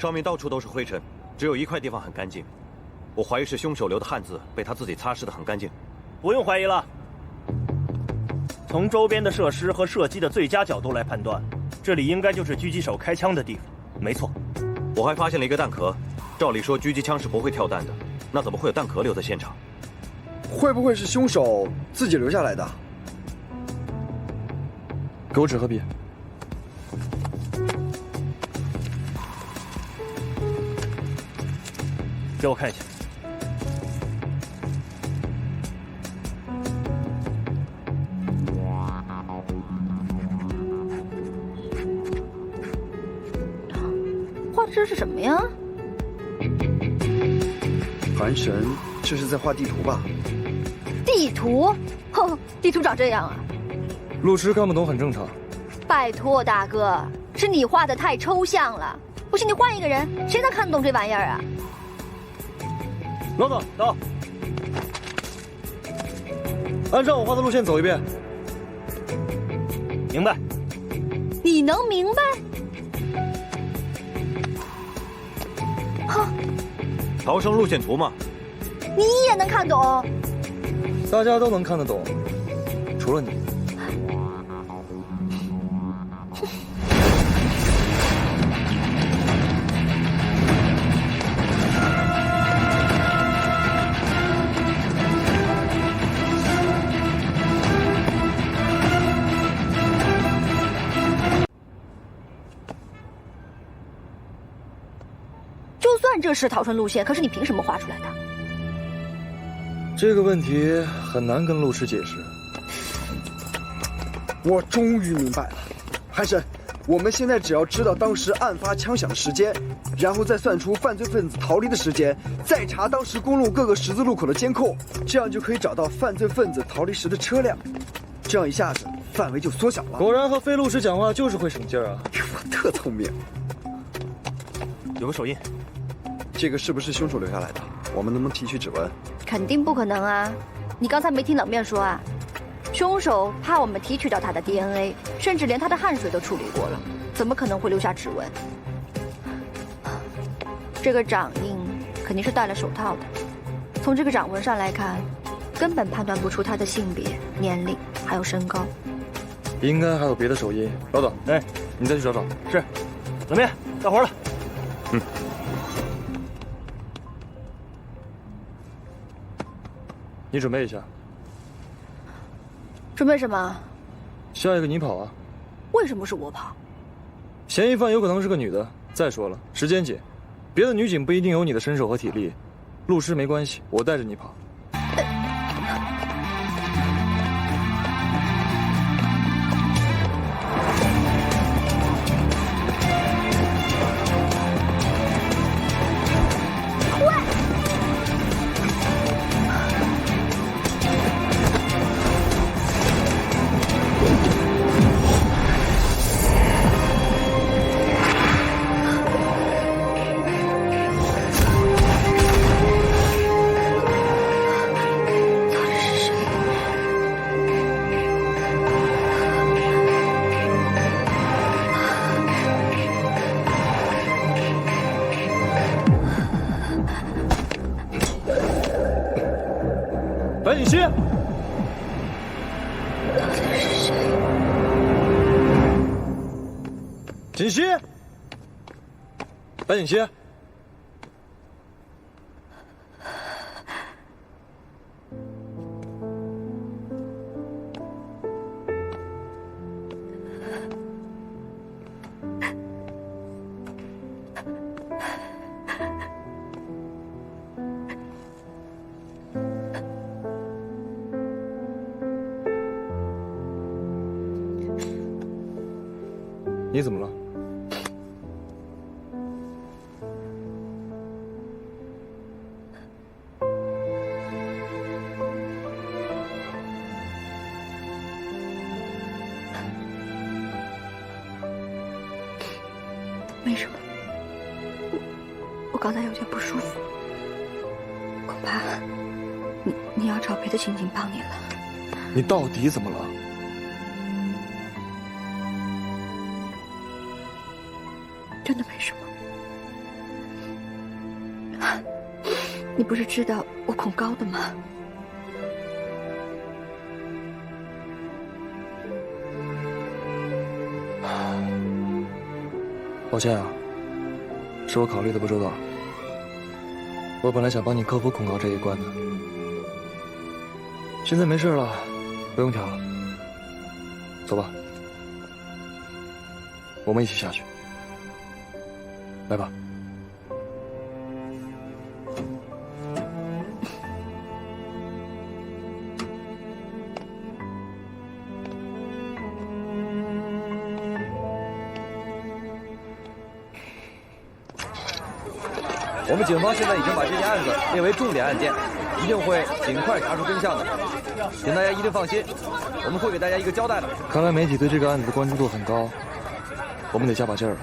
上面到处都是灰尘，只有一块地方很干净。我怀疑是凶手留的汗渍被他自己擦拭得很干净。不用怀疑了，从周边的设施和射击的最佳角度来判断，这里应该就是狙击手开枪的地方。没错，我还发现了一个弹壳。照理说狙击枪是不会跳弹的，那怎么会有弹壳留在现场？会不会是凶手自己留下来的？给我纸和笔。给我看一下。画这是什么呀？韩神，这是在画地图吧？地图？哼，地图长这样啊？路痴看不懂很正常。拜托大哥，是你画的太抽象了。不信你换一个人，谁能看得懂这玩意儿啊？老总，到。按照我画的路线走一遍。明白。你能明白？哼，逃生路线图嘛。你也能看懂？大家都能看得懂，除了你。就算这是逃生路线，可是你凭什么画出来的？这个问题很难跟路痴解释。我终于明白了，韩神，我们现在只要知道当时案发枪响的时间，然后再算出犯罪分子逃离的时间，再查当时公路各个十字路口的监控，这样就可以找到犯罪分子逃离时的车辆，这样一下子范围就缩小了。果然和非路痴讲话就是会省劲儿啊！我特聪明。有个手印，这个是不是凶手留下来的？我们能不能提取指纹？肯定不可能啊！你刚才没听冷面说啊？凶手怕我们提取到他的 DNA， 甚至连他的汗水都处理过了，怎么可能会留下指纹？这个掌印肯定是戴了手套的，从这个掌纹上来看，根本判断不出他的性别、年龄还有身高。应该还有别的手印。老总，哎，你再去找找。是，冷面，干活了。嗯。你准备一下。准备什么？下一个你跑啊！为什么是我跑？嫌疑犯有可能是个女的。再说了，时间紧，别的女警不一定有你的身手和体力。路痴没关系，我带着你跑。白锦溪，到底是谁？锦溪，白锦溪，你怎么了？没什么，我刚才有点不舒服，恐怕你要找别的刑警帮你了。你到底怎么了？真的没什么。你不是知道我恐高的吗？抱歉啊，是我考虑的不周到。我本来想帮你克服恐高这一关的，现在没事了，不用调了。走吧，我们一起下去。来吧。我们警方现在已经把这件案子列为重点案件，一定会尽快查出真相的，请大家一定放心，我们会给大家一个交代的。看来媒体对这个案子的关注度很高，我们得加把劲儿了。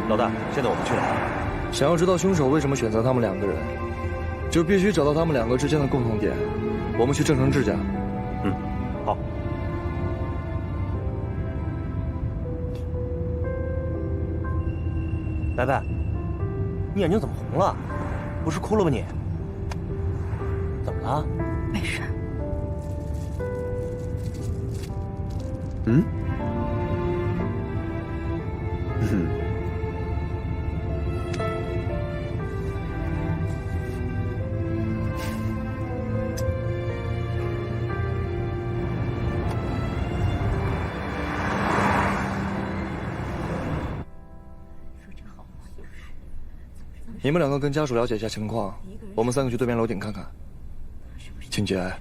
老大，现在我们去哪儿？想要知道凶手为什么选择他们2个人，就必须找到他们2个之间的共同点。我们去郑承志家。好。白白，你眼睛怎么红了？不是哭了吧你？怎么了？没事。你们2个跟家属了解一下情况，我们3个去对面楼顶看看。请节哀。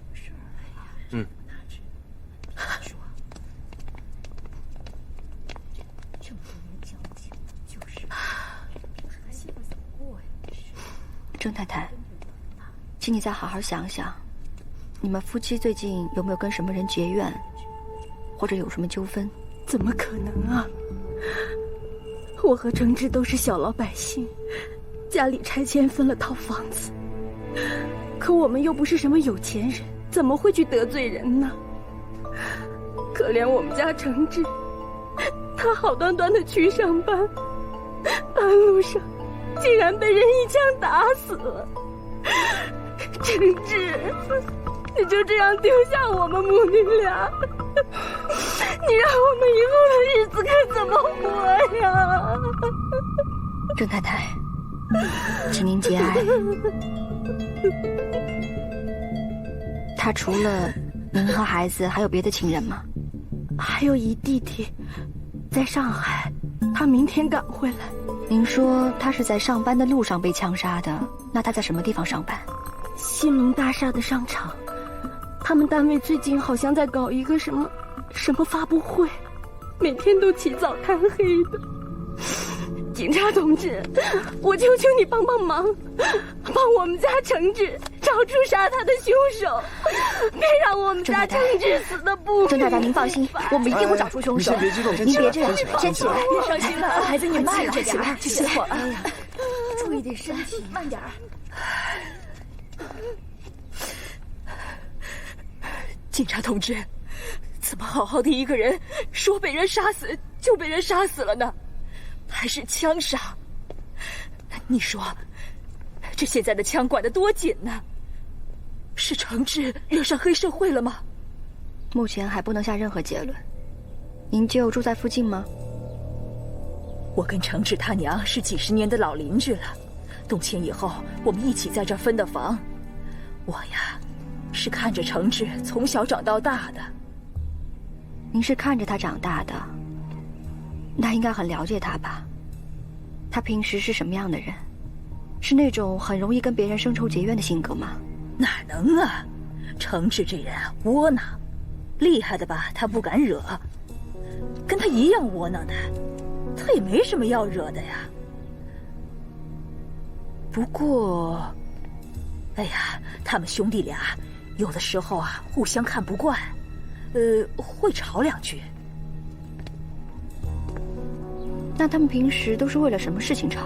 郑太太，请你再好好想想，你们夫妻最近有没有跟什么人结怨，或者有什么纠纷？怎么可能啊！我和承志都是小老百姓，家里拆迁分了套房子，可我们又不是什么有钱人，怎么会去得罪人呢？可怜我们家承志，他好端端的去上班，半路上竟然被人一枪打死了。承志，你就这样丢下我们母女俩，你让我们以后的日子该怎么活呀？郑太太，请您节哀。他除了您和孩子，还有别的亲人吗？还有一弟弟，在上海，他明天赶回来。您说他是在上班的路上被枪杀的，那他在什么地方上班？新隆大厦的商场，他们单位最近好像在搞一个什么发布会，每天都起早贪黑的。警察同志，我求求你帮帮忙，帮我们家承志找出杀他的凶手，别让我们家承志死的不。郑太太，您放心，我们一定会找出凶手。你先别激动，您别这样，先起来，别伤心了，孩子，你慢着点，歇会儿啊，注意点身体，慢点儿。警察同志，怎么好好的一个人，说被人杀死就被人杀死了呢？还是枪杀？你说，这现在的枪管得多紧呢？是承志惹上黑社会了吗？目前还不能下任何结论。您就住在附近吗？我跟承志他娘是几10年的老邻居了，动迁以后我们一起在这儿分的房。我呀，是看着承志从小长到大的。您是看着他长大的，那应该很了解他吧？他平时是什么样的人？是那种很容易跟别人生仇结怨的性格吗？哪能啊！承志这人窝囊，厉害的吧他不敢惹，跟他一样窝囊的，他也没什么要惹的呀。不过，哎呀，他们兄弟俩有的时候啊互相看不惯，会吵2句。那他们平时都是为了什么事情吵？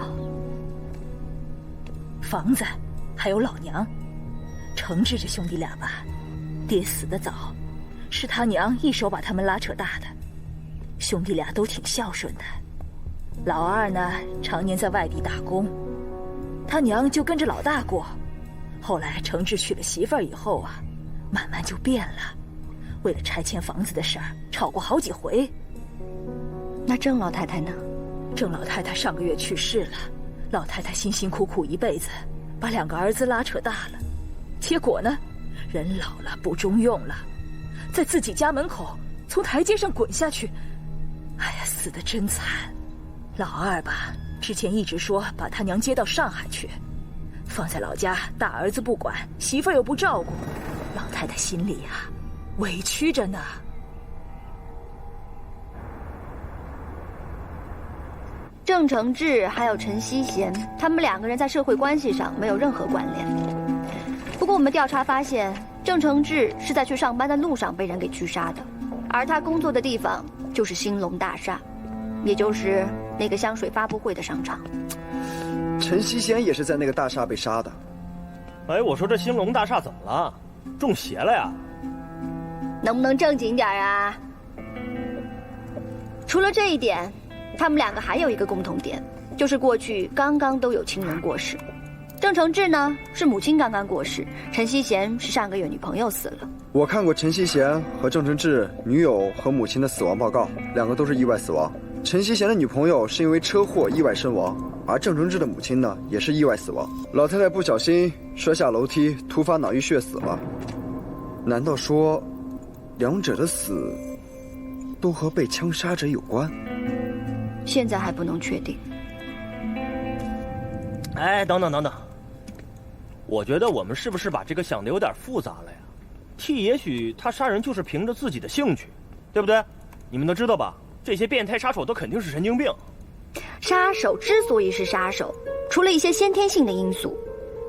房子，还有老娘。承志这兄弟俩吧，爹死得早，是他娘一手把他们拉扯大的。兄弟俩都挺孝顺的。老二呢，常年在外地打工，他娘就跟着老大过。后来程志娶了媳妇儿以后啊，慢慢就变了，为了拆迁房子的事儿吵过好几回。那郑老太太呢？郑老太太上个月去世了，老太太辛辛苦苦一辈子，把2个儿子拉扯大了，结果呢，人老了不中用了，在自己家门口从台阶上滚下去，哎呀，死得真惨。老二吧，之前一直说把他娘接到上海去，放在老家大儿子不管，媳妇儿又不照顾，老太太心里啊委屈着呢。郑承志还有陈希贤，他们2个人在社会关系上没有任何关联。不过我们调查发现，郑承志是在去上班的路上被人给狙杀的，而他工作的地方就是兴隆大厦，也就是那个香水发布会的商场。陈希贤也是在那个大厦被杀的。哎，我说这兴隆大厦怎么了？中邪了呀？能不能正经点啊？除了这一点，他们2个还有一个共同点，就是过去刚刚都有亲人过世。郑承志呢是母亲刚刚过世，陈希贤是上个月女朋友死了。我看过陈希贤和郑承志女友和母亲的死亡报告，2个都是意外死亡。陈希贤的女朋友是因为车祸意外身亡，而郑承志的母亲呢也是意外死亡。老太太不小心摔下楼梯，突发脑溢血死了。难道说2者的死都和被枪杀者有关？现在还不能确定。哎，等等等等，我觉得我们是不是把这个想的有点复杂了呀？T也许他杀人就是凭着自己的兴趣，对不对？你们都知道吧？这些变态杀手都肯定是神经病。杀手之所以是杀手，除了一些先天性的因素，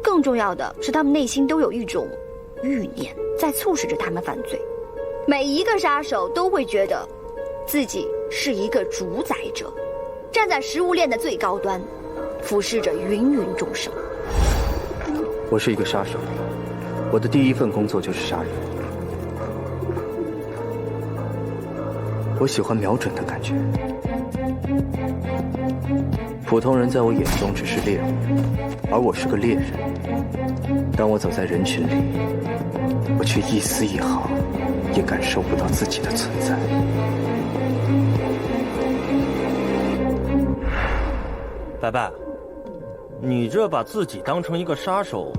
更重要的是他们内心都有一种欲念在促使着他们犯罪。每一个杀手都会觉得自己是一个主宰者，站在食物链的最高端，俯视着芸芸众生。我是一个杀手，我的第一份工作就是杀人。我喜欢瞄准的感觉。普通人在我眼中只是猎物，而我是个猎人。当我走在人群里，我却一丝一毫也感受不到自己的存在。白白，你这把自己当成一个杀手，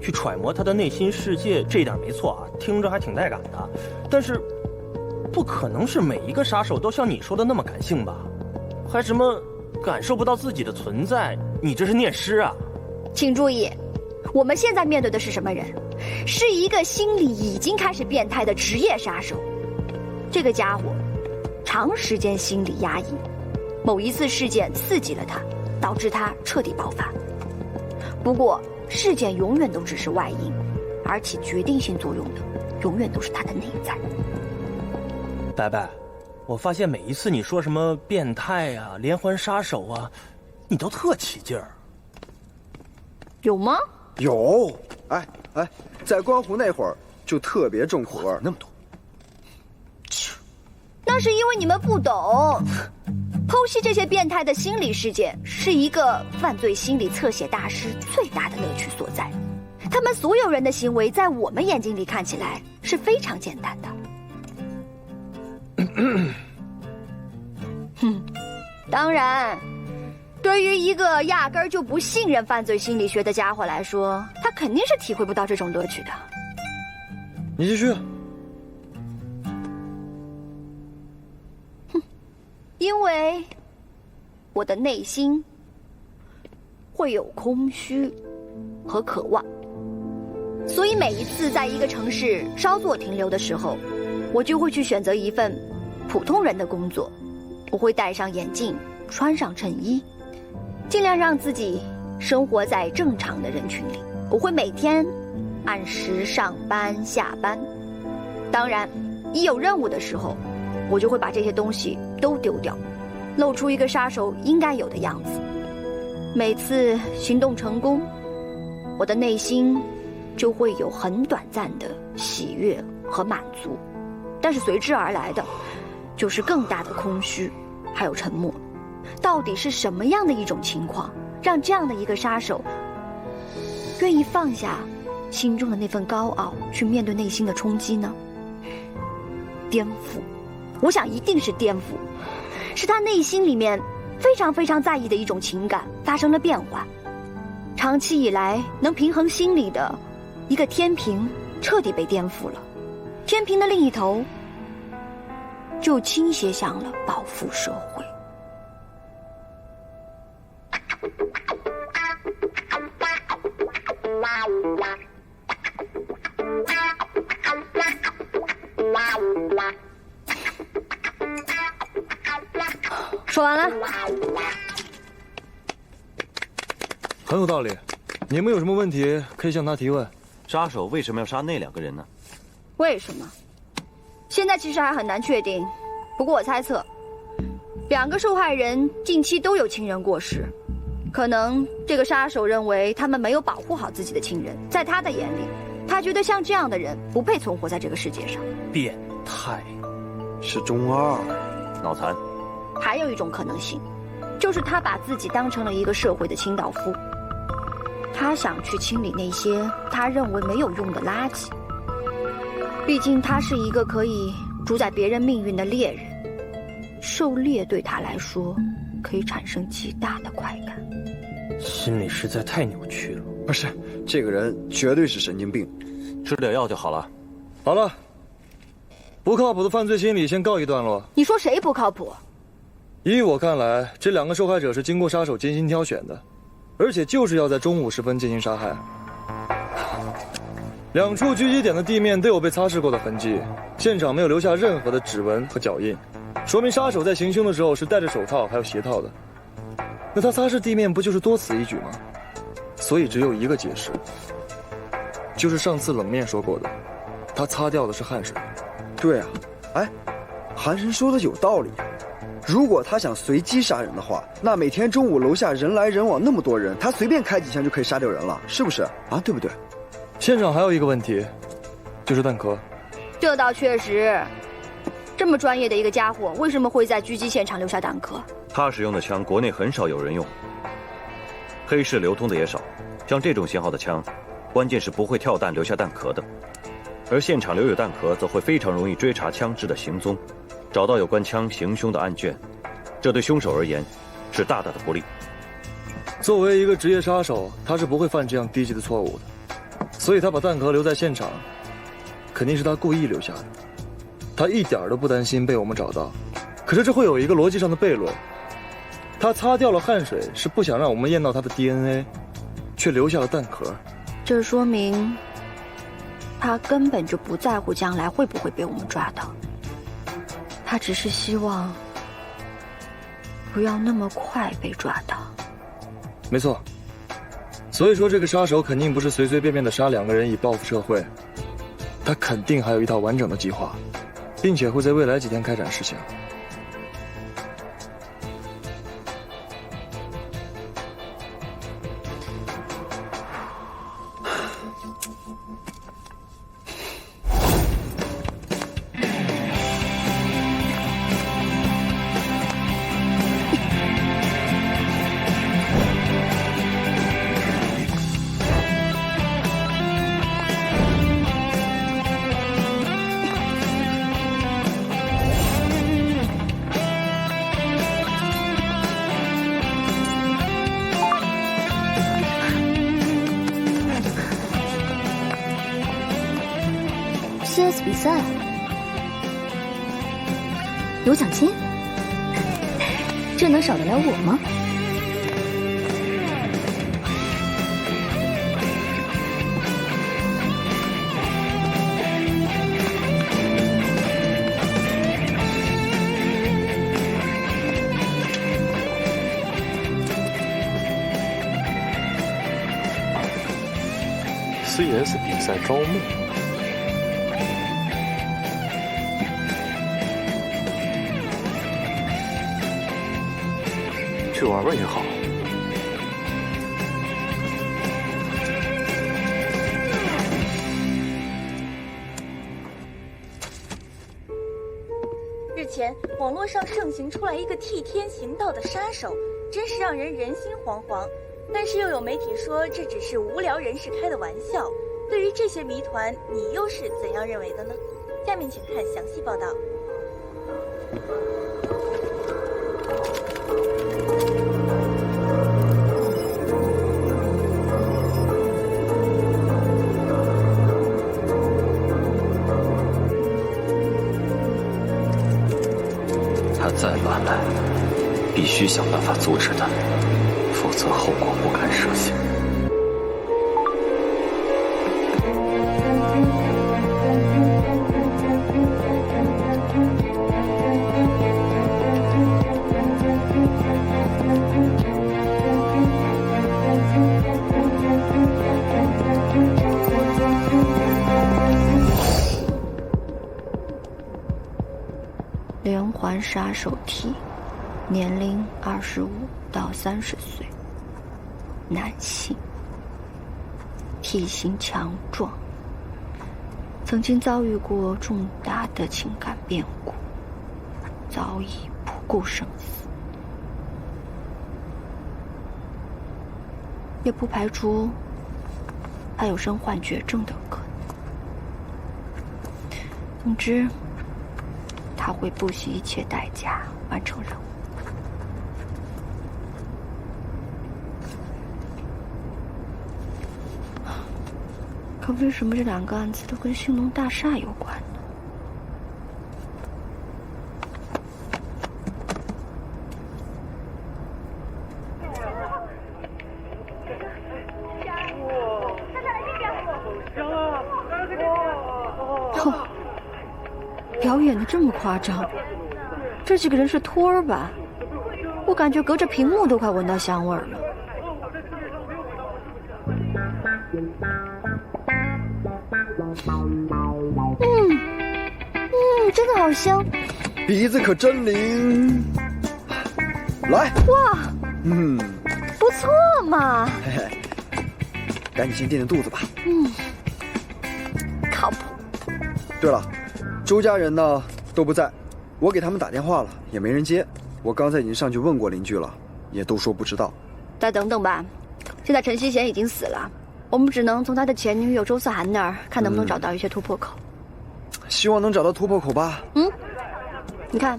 去揣摩他的内心世界，这一点没错啊，听着还挺带感的。但是，不可能是每一个杀手都像你说的那么感性吧？还什么感受不到自己的存在？你这是念诗啊！请注意，我们现在面对的是什么人？是一个心理已经开始变态的职业杀手。这个家伙，长时间心理压抑，某一次事件刺激了他，导致他彻底爆发。不过，事件永远都只是外因，而起决定性作用的，永远都是他的内在。白白，我发现每一次你说什么变态啊、连环杀手啊，你都特起劲儿。有吗？有，哎，在观湖那会儿就特别重口味，那么多。那是因为你们不懂。剖析这些变态的心理世界，是一个犯罪心理侧写大师最大的乐趣所在。他们所有人的行为，在我们眼睛里看起来是非常简单的。当然，对于一个压根儿就不信任犯罪心理学的家伙来说，他肯定是体会不到这种乐趣的。你继续。因为我的内心会有空虚和渴望，所以每一次在一个城市稍作停留的时候，我就会去选择一份普通人的工作。我会戴上眼镜，穿上衬衣，尽量让自己生活在正常的人群里。我会每天按时上班下班，当然一有任务的时候，我就会把这些东西都丢掉，露出一个杀手应该有的样子。每次行动成功，我的内心就会有很短暂的喜悦和满足，但是随之而来的就是更大的空虚，还有沉默。到底是什么样的一种情况，让这样的一个杀手愿意放下心中的那份高傲，去面对内心的冲击呢？颠覆，我想一定是颠覆，是他内心里面非常非常在意的一种情感发生了变化。长期以来能平衡心理的一个天平彻底被颠覆了，天平的另一头就倾斜向了报复社会。说完了。很有道理，你们有什么问题可以向他提问。杀手为什么要杀那2个人呢？为什么？现在其实还很难确定，不过我猜测，2个受害人近期都有亲人过世，可能这个杀手认为他们没有保护好自己的亲人，在他的眼里，他觉得像这样的人不配存活在这个世界上。变态，是中二，脑残。还有一种可能性，就是他把自己当成了一个社会的清道夫，他想去清理那些他认为没有用的垃圾。毕竟他是一个可以主宰别人命运的猎人，狩猎对他来说可以产生极大的快感。心理实在太扭曲了。不是，这个人绝对是神经病，吃点药就好了。好了，不靠谱的犯罪心理先告一段落。你说谁不靠谱？依我看来，这2个受害者是经过杀手精心挑选的，而且就是要在中午时分进行杀害。2处狙击点的地面都有被擦拭过的痕迹，现场没有留下任何的指纹和脚印，说明杀手在行凶的时候是戴着手套还有鞋套的。那他擦拭地面不就是多此一举吗？所以只有一个解释，就是上次冷面说过的，他擦掉的是汗水。对啊，哎，韩神说的有道理。如果他想随机杀人的话，那每天中午楼下人来人往那么多人，他随便开几枪就可以杀掉人了，是不是啊？对不对？现场还有一个问题，就是弹壳。这倒确实，这么专业的一个家伙，为什么会在狙击现场留下弹壳？他使用的枪，国内很少有人用，黑市流通的也少。像这种型号的枪，关键是不会跳弹留下弹壳的，而现场留有弹壳，则会非常容易追查枪支的行踪，找到有关枪行凶的案卷，这对凶手而言是大大的不利。作为一个职业杀手，他是不会犯这样低级的错误的，所以他把弹壳留在现场，肯定是他故意留下的。他一点都不担心被我们找到，可是这会有一个逻辑上的悖论：他擦掉了汗水，是不想让我们验到他的 DNA， 却留下了弹壳。这说明他根本就不在乎将来会不会被我们抓到，他只是希望不要那么快被抓到。没错，所以说这个杀手肯定不是随随便便的杀2个人以报复社会，他肯定还有一套完整的计划，并且会在未来几天开展实行。CS 比赛有奖金，这能少得了我吗？CS 比赛招募。去玩玩也好。日前，网络上盛行出来一个替天行道的杀手，真是让人人心惶惶。但是又有媒体说这只是无聊人士开的玩笑。对于这些谜团，你又是怎样认为的呢？下面请看详细报道。他再乱来，必须想办法阻止他，否则后果不堪设想。连环杀手 T， 年龄25到30岁，男性，体型强壮，曾经遭遇过重大的情感变故，早已不顾生死，也不排除他有身患绝症的可能。总之，他会不惜一切代价完成任务。可为什么这2个案子都跟兴隆大厦有关呢？哦，表演的这么夸张，这几个人是托儿吧？我感觉隔着屏幕都快闻到香味儿了。真的好香，鼻子可真灵。来，哇，不错嘛。嘿嘿，赶紧先垫垫肚子吧。靠谱。对了，周家人呢都不在，我给他们打电话了，也没人接。我刚才已经上去问过邻居了，也都说不知道。再等等吧，现在陈希贤已经死了，我们只能从他的前女友周思涵那儿看能不能找到一些突破口。希望能找到突破口吧。你看，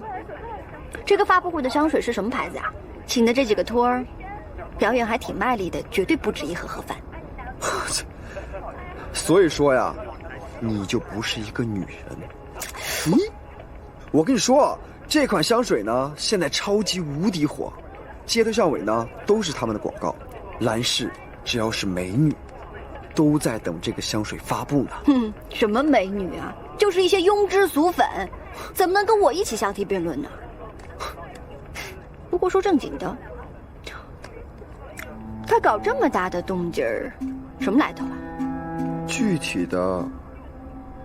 这个发布会的香水是什么牌子啊？请的这几个托儿，表演还挺卖力的，绝对不止1盒盒饭。所以说呀，你就不是一个女人。我跟你说，这款香水呢，现在超级无敌火，街头巷尾呢都是他们的广告。兰氏只要是美女，都在等这个香水发布呢。什么美女啊，就是一些庸脂俗粉，怎么能跟我一起相提并论呢？不过说正经的，他搞这么大的动静儿，什么来头啊？具体的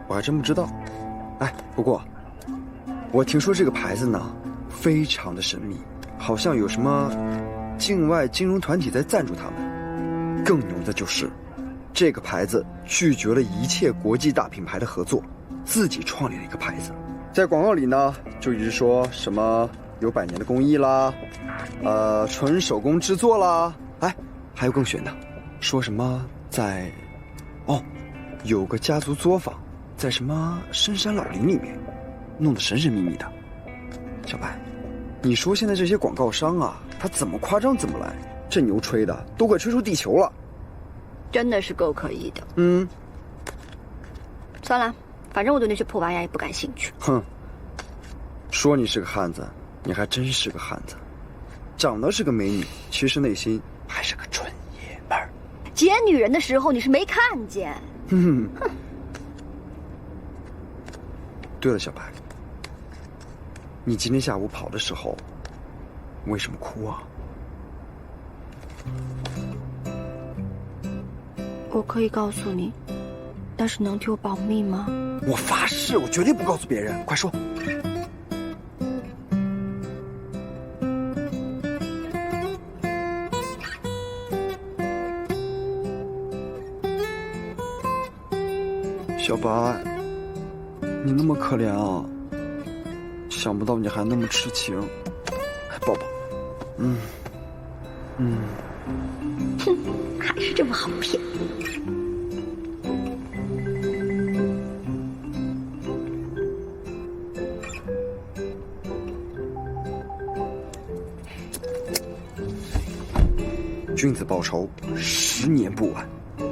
我还真不知道。不过我听说这个牌子呢非常的神秘，好像有什么境外金融团体在赞助他们。更牛的就是这个牌子拒绝了一切国际大品牌的合作，自己创立了一个牌子。在广告里呢就一直说什么有100年的工艺啦，纯手工制作啦，还有更玄的，说什么在有个家族作坊在什么深山老林里面，弄得神神秘秘的。小白，你说现在这些广告商啊，他怎么夸张怎么来，这牛吹的都快吹出地球了。真的是够可疑的。算了，反正我对那些破玩意儿也不感兴趣。说你是个汉子，你还真是个汉子。长得是个美女，其实内心还是个纯爷们儿。捡女人的时候你是没看见。对了，小白，你今天下午跑的时候为什么哭啊？我可以告诉你，但是能替我保密吗？我发誓，我绝对不告诉别人。快说。小白，你那么可怜啊，下想不到你还那么痴情，来抱抱。哼，还是这么好骗。君子报仇，10年不晚。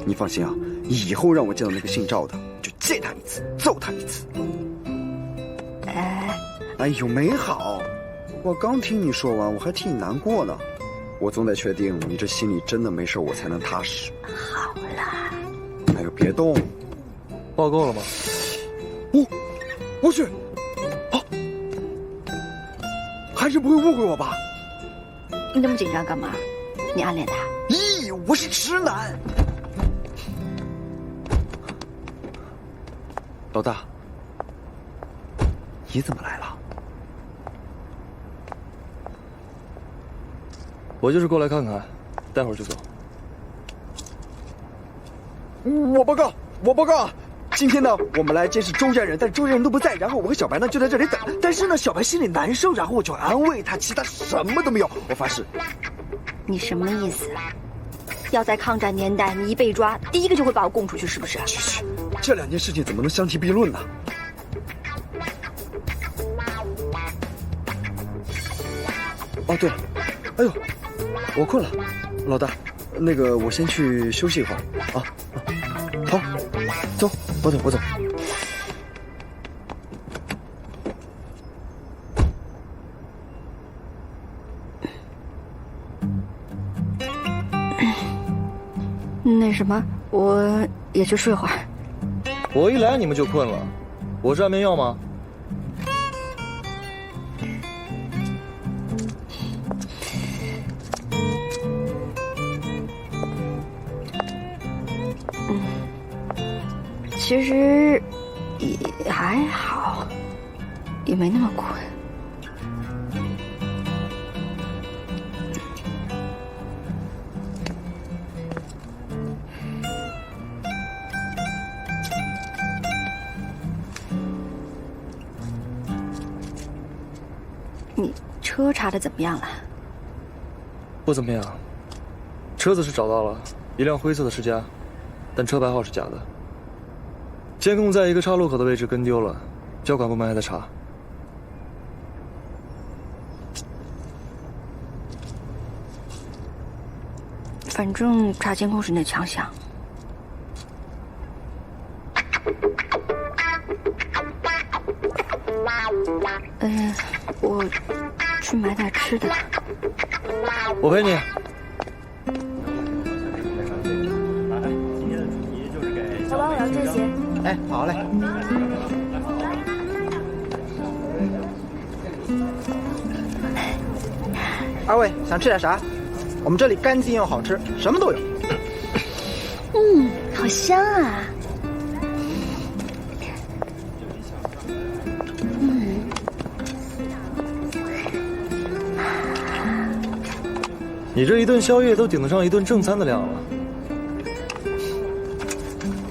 你放心啊，以后让我见到那个姓赵的，就见他一次，揍他一次。哎呦，没好，我刚听你说完，我还替你难过呢。我总得确定你这心里真的没事，我才能踏实。好了，哎呦，别动。报够了吗？我去，啊，还是不会误会我吧？你那么紧张干嘛？你暗恋他？咦，我是直男。老大，你怎么来了？我就是过来看看，待会儿就走。我报告，今天呢，我们来监视周家人，但周家人都不在，然后我和小白呢就在这里等。但是呢，小白心里难受，然后我就安慰他，其他什么都没有。我发誓。你什么意思？要在抗战年代，你一被抓，第一个就会把我供出去，是不是？去，这2件事情怎么能相提并论呢？哦，对了，哎呦，我困了，老大，那个我先去休息一会儿啊。好，走，我走。那什么，我也去睡会儿。我一来你们就困了，我是安眠药吗？其实也还好，也没那么困。你车查的怎么样了？不怎么样，车子是找到了，一辆灰色的世嘉，但车牌号是假的。监控在一个岔路口的位置跟丢了，交管部门还在查。反正查监控是你的强项。我去买点吃的。我陪你。老板，我要这些。哎，好嘞。二位想吃点啥？我们这里干净又好吃，什么都有。好香啊！你这一顿宵夜都顶得上一顿正餐的量了。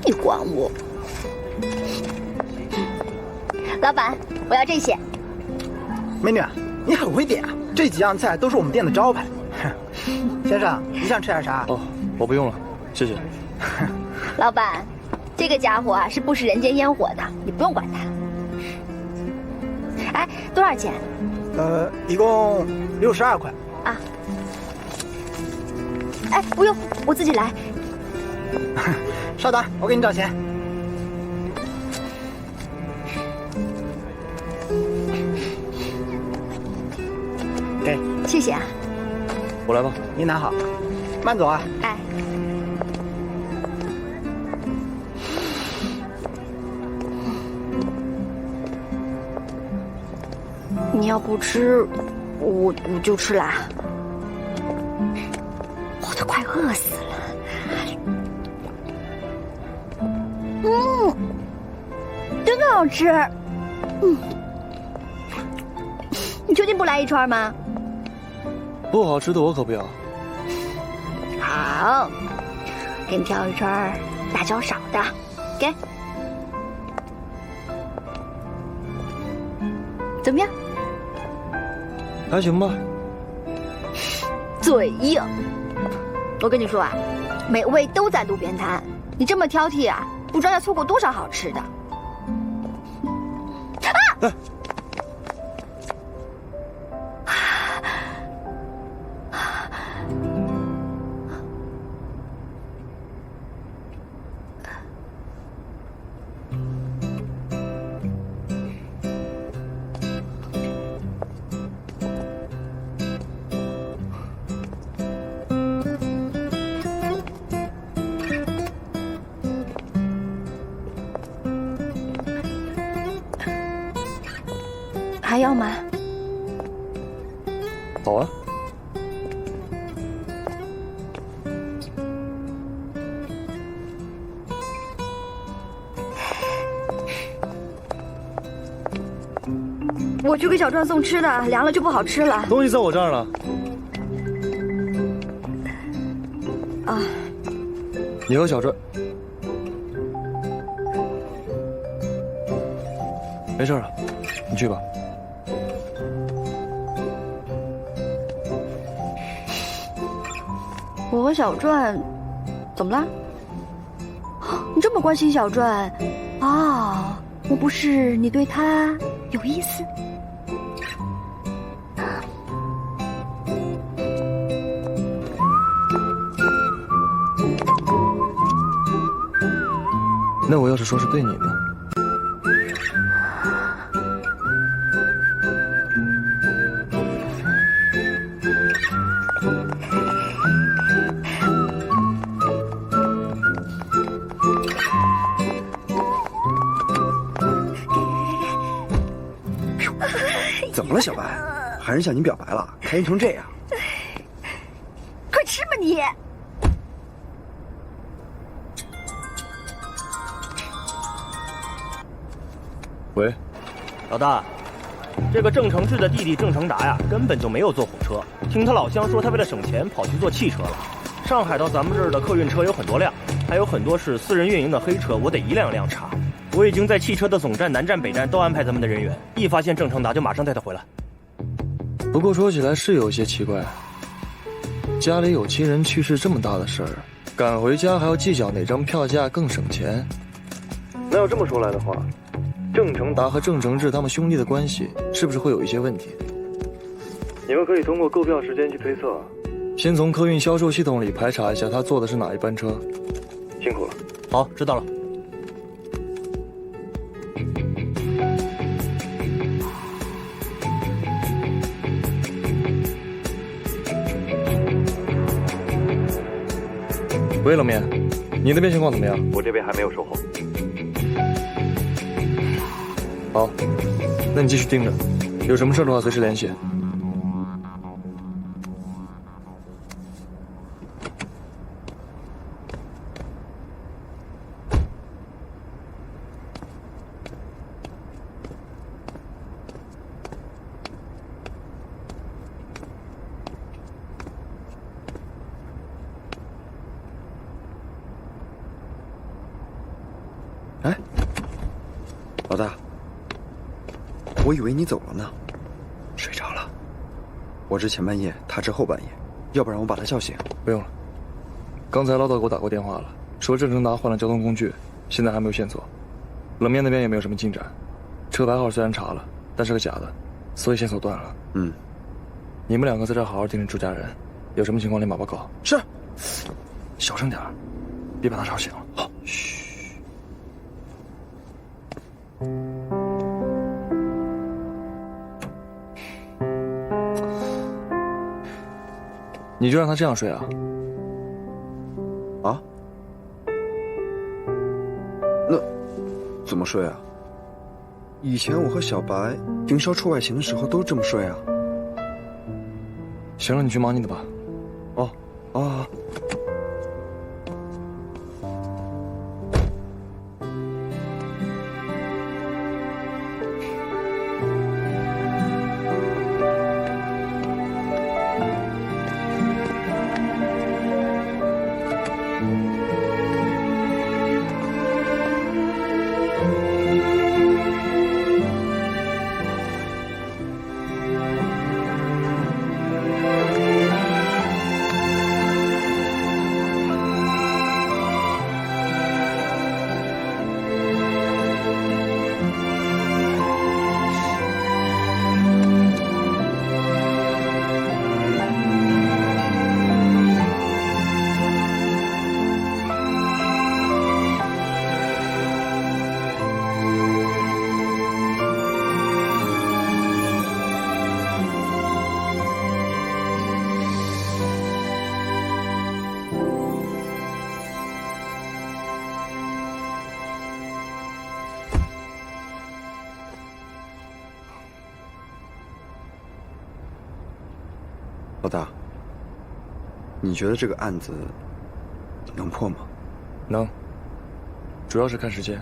你管我？老板，我要这些。美女，你很会点啊！这几样菜都是我们店的招牌。先生，你想吃点啥？哦，我不用了，谢谢。老板，这个家伙啊是不食人间烟火的，你不用管他。哎，多少钱？一共62块。啊。哎，不用，我自己来。稍等，我给你找钱。给，谢谢啊。我来吧。你拿好，慢走啊。哎。你要不吃，我就吃啦。我都快饿死了。真的好吃。你确定不来一串吗？不好吃的我可不要。好，给你挑一串辣椒少的，给。怎么样？还行吧。嘴硬。我跟你说啊，美味都在路边摊，你这么挑剔啊，不知道要错过多少好吃的。啊！还要吗？好啊。我去给小壮送吃的，凉了就不好吃了。东西在我这儿了。啊。你和小壮。没事了。你去吧。我和小传，怎么了？你这么关心小传，哦，莫不是你对他有意思？那我要是说是对你呢？怎么了，小白？韩人向你表白了，开心成这样？快吃吧你！喂，老大，这个郑承志的弟弟郑承达呀，根本就没有坐火车。听他老乡说，他为了省钱跑去坐汽车了。上海到咱们这儿的客运车有很多辆，还有很多是私人运营的黑车，我得一辆辆查。我已经在汽车的总站、南站、北站都安排咱们的人员，一发现郑承达就马上带他回来。不过说起来是有些奇怪，家里有亲人去世这么大的事儿，赶回家还要计较哪张票价更省钱。那要这么说来的话，郑承达和郑承志他们兄弟的关系是不是会有一些问题？你们可以通过购票时间去推测，先从客运销售系统里排查一下他坐的是哪一班车。辛苦了。好，知道了。喂，冷面，你那边情况怎么样？我这边还没有收获。好，那你继续盯着，有什么事的话随时联系。哎，老大，我以为你走了呢，睡着了。我值前半夜，他值后半夜，要不然我把他叫醒。不用了，刚才唠叨给我打过电话了，说郑承达换了交通工具，现在还没有线索。冷面那边也没有什么进展，车牌号虽然查了，但是个假的，所以线索断了。嗯，你们两个在这儿好好盯着朱家人，有什么情况立马报告。是，小声点儿，别把他吵醒了。好，嘘。你就让他这样睡啊？啊？那怎么睡啊？以前我和小白盯梢出外勤的时候都这么睡啊。行了，你去忙你的吧。哦，啊。老大，你觉得这个案子能破吗？能，主要是看时间。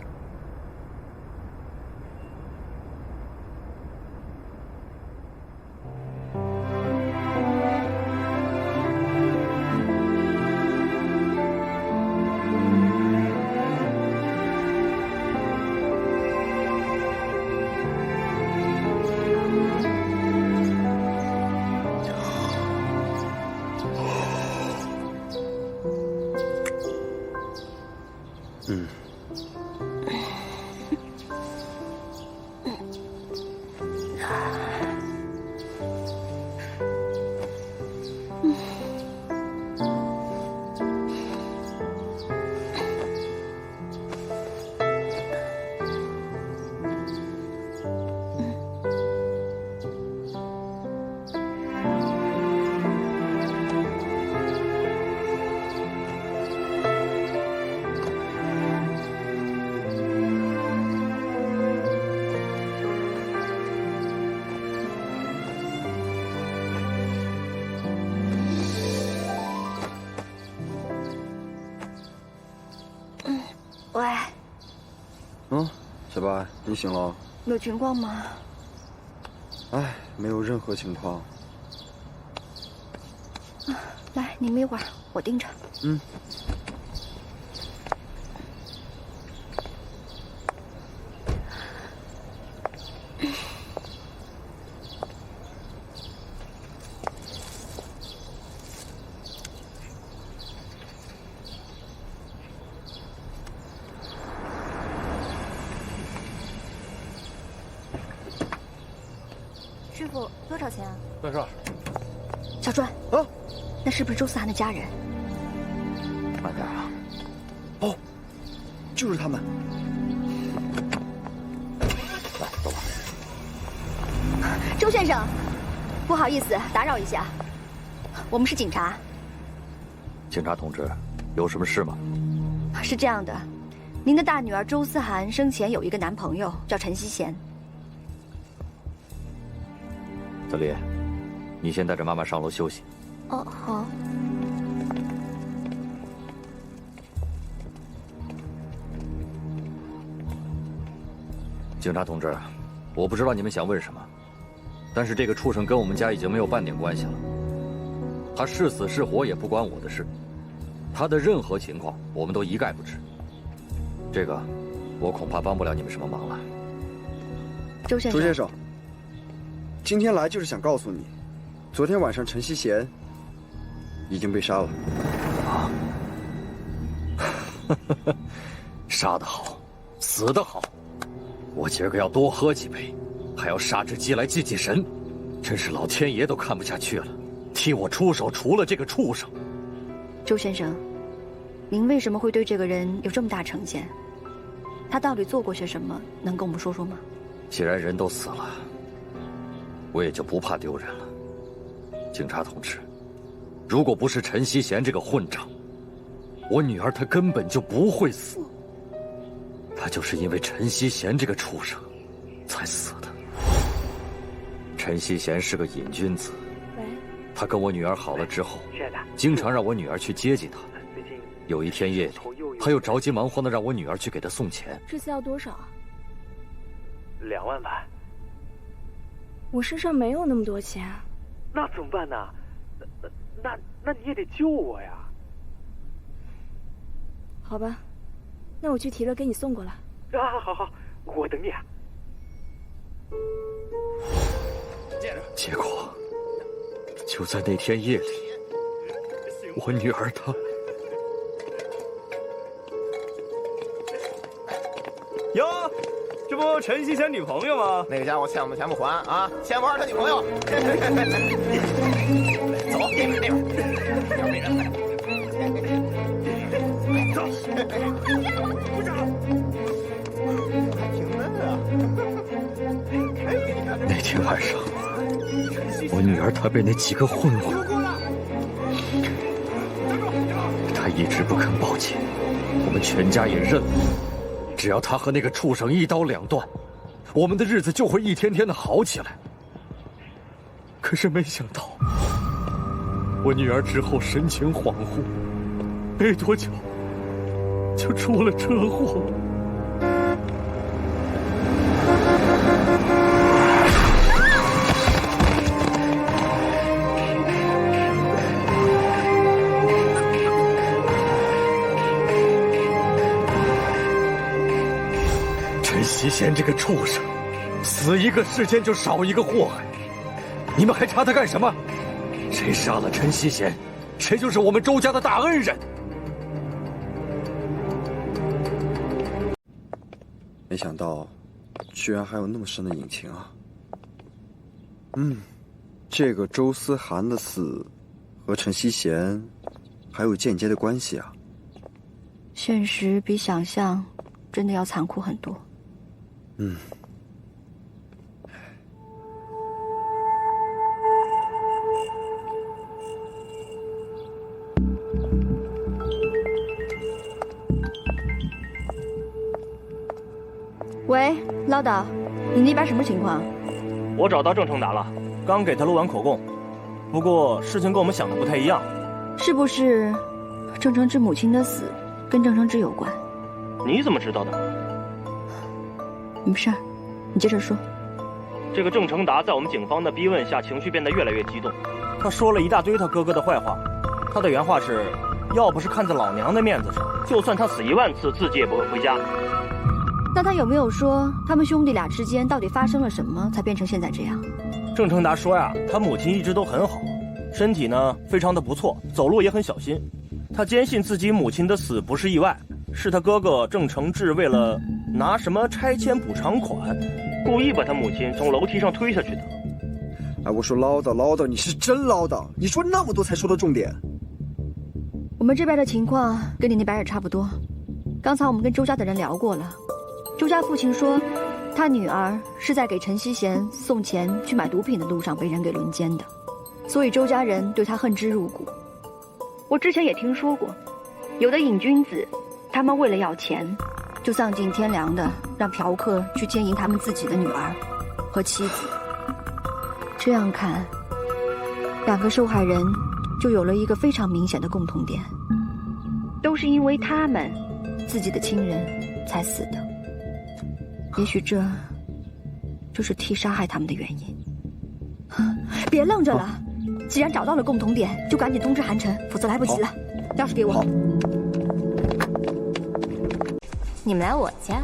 喂，小白，你醒了？有情况吗？哎，没有任何情况。来，你们一会儿，我盯着。师傅，多少钱啊？办事。小川啊，那是不是周思涵的家人？慢点啊！哦，就是他们。来，走吧。周先生，不好意思打扰一下，我们是警察。警察同志，有什么事吗？是这样的，您的大女儿周思涵生前有一个男朋友叫陈希贤。小丽，你先带着妈妈上楼休息。哦，好。警察同志，我不知道你们想问什么，但是这个畜生跟我们家已经没有半点关系了。他是死是活也不关我的事，他的任何情况我们都一概不知。这个，我恐怕帮不了你们什么忙了。周先生，今天来就是想告诉你，昨天晚上陈希贤已经被杀了。啊！杀得好，死得好。我今儿个要多喝几杯，还要杀只鸡来祭祭神，真是老天爷都看不下去了，替我出手除了这个畜生。周先生，您为什么会对这个人有这么大成见？他到底做过些什么？能跟我们说说吗？既然人都死了，我也就不怕丢人了。警察同志，如果不是陈希贤这个混账，我女儿她根本就不会死。她就是因为陈希贤这个畜生才死的。陈希贤是个瘾君子，他跟我女儿好了之后，经常让我女儿去接济他。有一天夜里，他又着急忙慌的让我女儿去给他送钱。这次要多少啊？2万吧。我身上没有那么多钱。那怎么办呢？那你也得救我呀。好吧，那我去提了，给你送过来。啊，好，我等你啊。结果，就在那天夜里，我女儿她……哟，这不陈希贤女朋友吗？那个家伙欠我们钱不还啊，欠不还他女朋友。走，那边。走，鼓掌。挺嫩啊。那天晚上，我女儿她被那几个混混，她一直不肯报警，我们全家也认了。只要她和那个畜生一刀两断，我们的日子就会一天天的好起来。可是没想到，我女儿之后神情恍惚，没多久就出了车祸。陈锡贤这个畜生，死一个世间就少一个祸害，你们还查他干什么？谁杀了陈锡贤，谁就是我们周家的大恩人。没想到，居然还有那么深的隐情啊！这个周思涵的死，和陈锡贤还有间接的关系啊！现实比想象真的要残酷很多。喂，唠叨，你那边什么情况？我找到郑成达了，刚给他录完口供，不过事情跟我们想的不太一样。是不是郑承志母亲的死跟郑承志有关？你怎么知道的？没事儿，你接着说。这个郑成达在我们警方的逼问下，情绪变得越来越激动，他说了一大堆他哥哥的坏话。他的原话是：要不是看在老娘的面子上，就算他死10000次，自己也不会回家。那他有没有说他们兄弟俩之间到底发生了什么，才变成现在这样？郑成达说呀，他母亲一直都很好，身体呢非常的不错，走路也很小心。他坚信自己母亲的死不是意外，是他哥哥郑承志为了拿什么拆迁补偿款，故意把他母亲从楼梯上推下去的。哎，我说唠叨，你是真唠叨！你说那么多才说到重点。我们这边的情况跟你那边也差不多。刚才我们跟周家的人聊过了，周家父亲说，他女儿是在给陈锡贤送钱去买毒品的路上被人给轮奸的，所以周家人对他恨之入骨。我之前也听说过，有的瘾君子，他们为了要钱，就丧尽天良的让嫖客去奸淫他们自己的女儿和妻子。这样看，两个受害人就有了一个非常明显的共同点，都是因为他们自己的亲人才死的。也许这就是替杀害他们的原因。别愣着了，既然找到了共同点，就赶紧通知韩晨，否则来不及了。钥匙给我。你们来我家。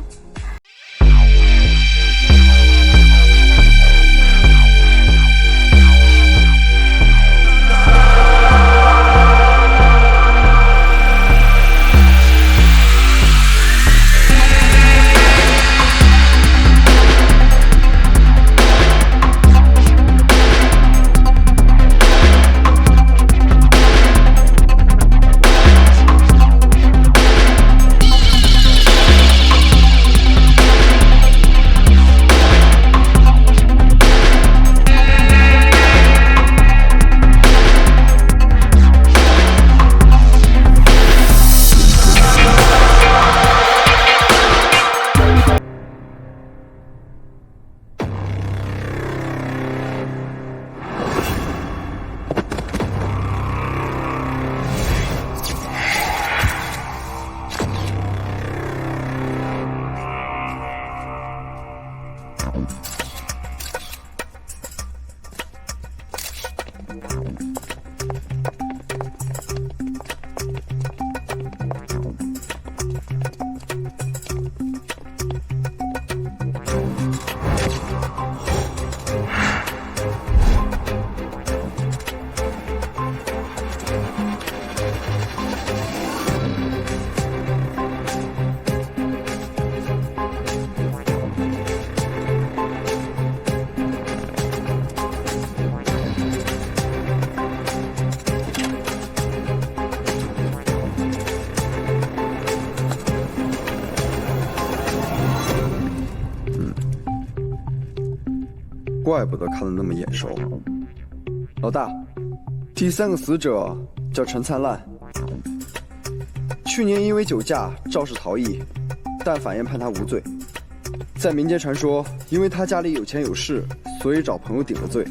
怪不得看得那么眼熟。老大，第3个死者叫陈灿烂，去年因为酒驾肇事逃逸，但法院判他无罪。在民间传说，因为他家里有钱有势，所以找朋友顶了罪。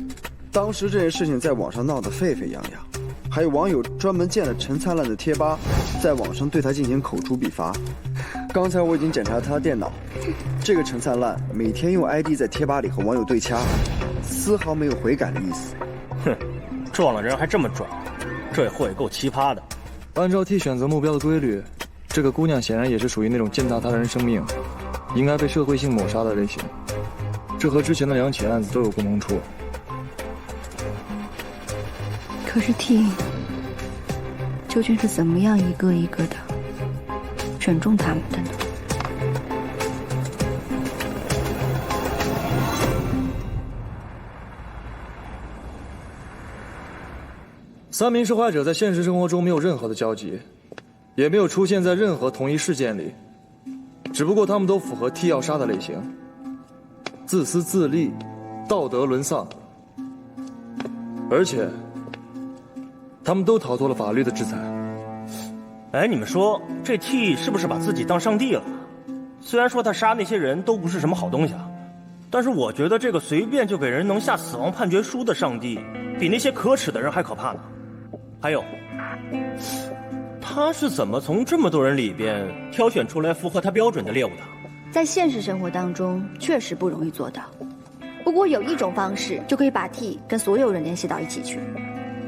当时这件事情在网上闹得沸沸扬扬，还有网友专门建了陈灿烂的贴吧，在网上对他进行口诛笔伐。刚才我已经检查他的电脑，这个陈灿烂每天用 ID 在贴吧里和网友对掐，丝毫没有悔改的意思。哼，撞了人还这么装，这货也够奇葩的。按照 T 选择目标的规律，这个姑娘显然也是属于那种践踏他人生命，应该被社会性抹杀的类型。这和之前的2起案子都有共同处。可是 T 究竟是怎么样一个一个的选中他们的呢？3名受害者在现实生活中没有任何的交集，也没有出现在任何同一事件里，只不过他们都符合 T 要杀的类型：自私自利、道德沦丧，而且他们都逃脱了法律的制裁。哎，你们说这 T 是不是把自己当上帝了？虽然说他杀那些人都不是什么好东西啊，但是我觉得这个随便就给人能下死亡判决书的上帝，比那些可耻的人还可怕呢。还有，他是怎么从这么多人里边挑选出来符合他标准的猎物的？在现实生活当中确实不容易做到，不过有一种方式就可以把 T 跟所有人联系到一起去。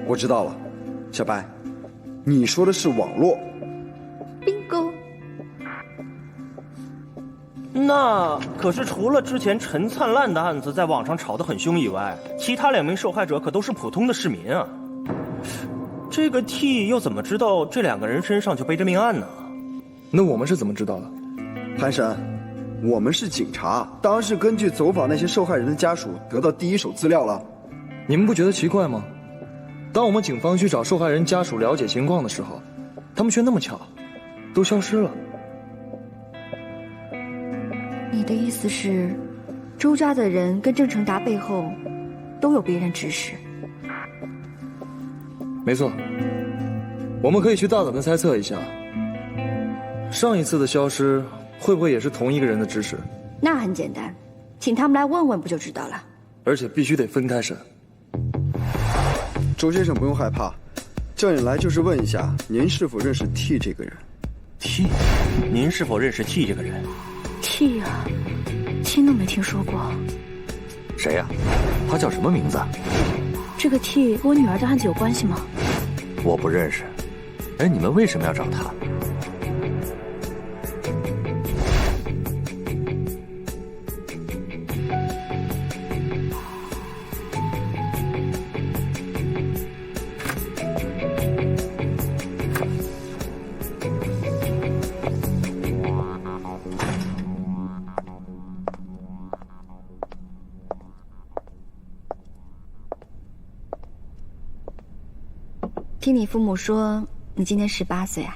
我知道了，小白，你说的是网络。bingo。那可是除了之前陈灿烂的案子在网上吵得很凶以外，其他2名受害者可都是普通的市民啊。这个 T 又怎么知道这2个人身上就背着命案呢？那我们是怎么知道的？潘神，我们是警察，当然是根据走访那些受害人的家属得到第一手资料了。你们不觉得奇怪吗？当我们警方去找受害人家属了解情况的时候，他们却那么巧，都消失了。你的意思是，周家的人跟郑成达背后都有别人指使？没错，我们可以去大胆的猜测一下，上一次的消失会不会也是同一个人的指使？那很简单，请他们来问问不就知道了。而且必须得分开审。周先生不用害怕，叫你来就是问一下您是否认识 T 这个人。T， 您是否认识 T 这个人？ T 啊，听都没听说过。谁呀？他叫什么名字？这个 T 和我女儿的案子有关系吗？我不认识。哎，你们为什么要找他？听你父母说，你今年18岁啊？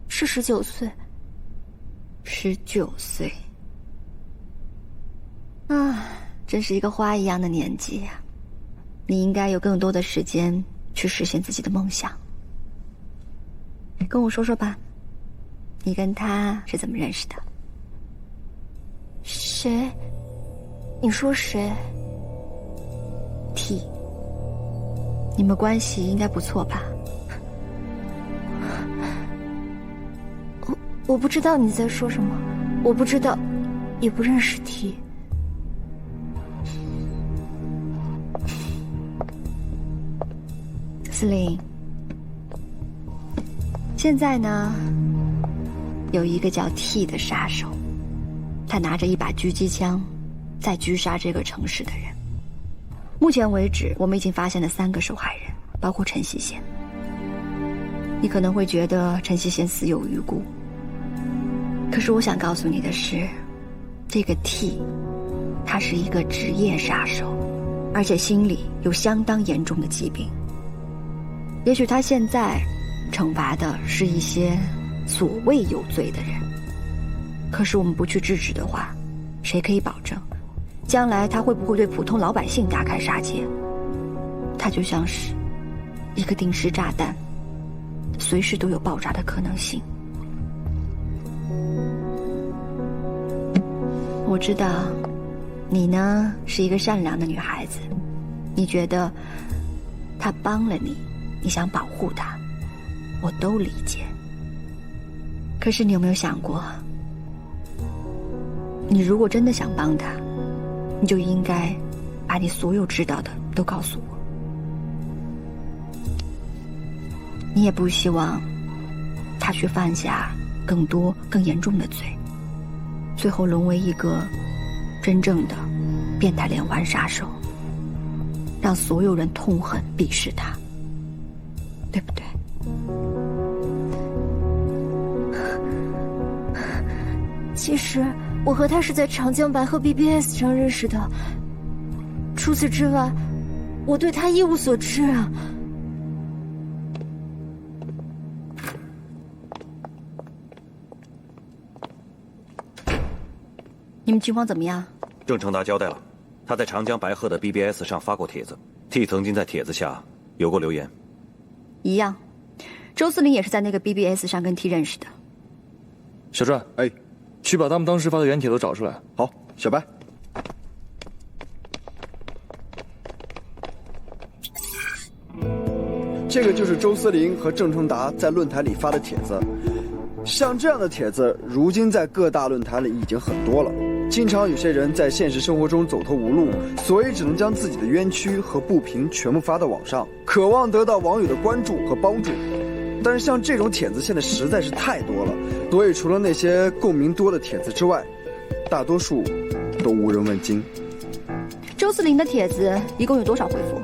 是19岁。19岁。啊，真是一个花一样的年纪呀！你应该有更多的时间去实现自己的梦想。跟我说说吧，你跟他是怎么认识的？谁？你说谁？ T。你们关系应该不错吧？我不知道你在说什么，我不知道，也不认识 T。司令，现在呢，有一个叫 T 的杀手，他拿着一把狙击枪，在狙杀这个城市的人。目前为止，我们已经发现了3个受害人，包括陈希贤。你可能会觉得陈希贤死有余辜，可是我想告诉你的是，这个 T， 他是一个职业杀手，而且心里有相当严重的疾病。也许他现在惩罚的是一些所谓有罪的人，可是我们不去制止的话，谁可以保证将来他会不会对普通老百姓大开杀戒？他就像是一个定时炸弹，随时都有爆炸的可能性。我知道你呢是一个善良的女孩子，你觉得他帮了你，你想保护他，我都理解。可是你有没有想过，你如果真的想帮他，你就应该把你所有知道的都告诉我。你也不希望他去犯下更多更严重的罪，最后沦为一个真正的变态连环杀手，让所有人痛恨鄙视他，对不对？其实我和他是在长江白鹤 BBS 上认识的，除此之外，我对他一无所知啊。你们情况怎么样？郑成达交代了，他在长江白鹤的 BBS 上发过帖子，T 曾经在帖子下有过留言。一样，周司令也是在那个 BBS 上跟 T 认识的。小传，哎，去把他们当时发的原帖都找出来。好，小白。这个就是周司令和郑成达在论坛里发的帖子。像这样的帖子，如今在各大论坛里已经很多了。经常有些人在现实生活中走投无路，所以只能将自己的冤屈和不平全部发到网上，渴望得到网友的关注和帮助。但是像这种帖子现在实在是太多了，所以除了那些共鸣多的帖子之外，大多数都无人问津。周司令的帖子一共有多少回复？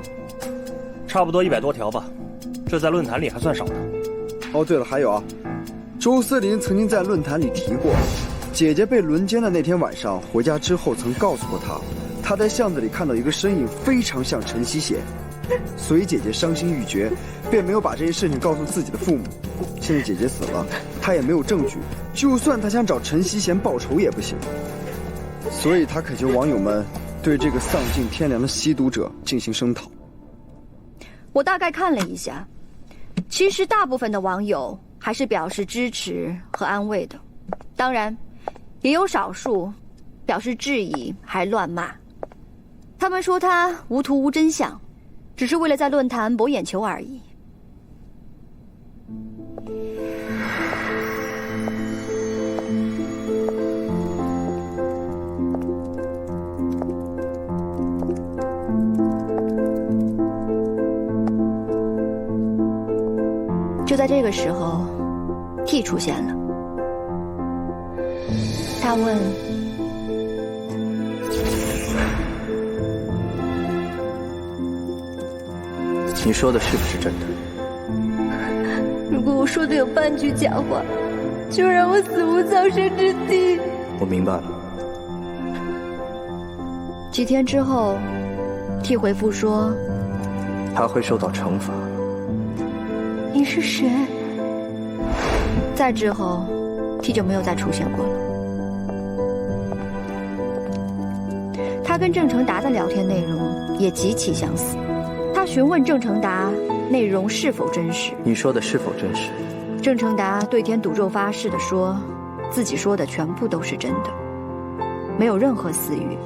差不多100多条吧，这在论坛里还算少的。哦，对了，还有啊，周司令曾经在论坛里提过，姐姐被轮奸的那天晚上回家之后，曾告诉过她在巷子里看到一个身影非常像陈希贤，所以姐姐伤心欲绝，便没有把这些事情告诉自己的父母。现在姐姐死了，她也没有证据，就算她想找陈希贤报仇也不行，所以她恳求网友们对这个丧尽天良的吸毒者进行声讨。我大概看了一下，其实大部分的网友还是表示支持和安慰的，当然也有少数表示质疑还乱骂。他们说他无图无真相，只是为了在论坛博眼球而已。就在这个时候 ，T 出现了。他问：“你说的是不是真的？”如果我说的有半句假话，就让我死无葬身之地。我明白了。几天之后 ，T 回复说：“他会受到惩罚。”你是谁？再之后 ，T 就没有再出现过了。他跟郑成达的聊天内容也极其相似。他询问郑成达内容是否真实。你说的是否真实？郑成达对天赌咒发誓地说，自己说的全部都是真的，没有任何私欲。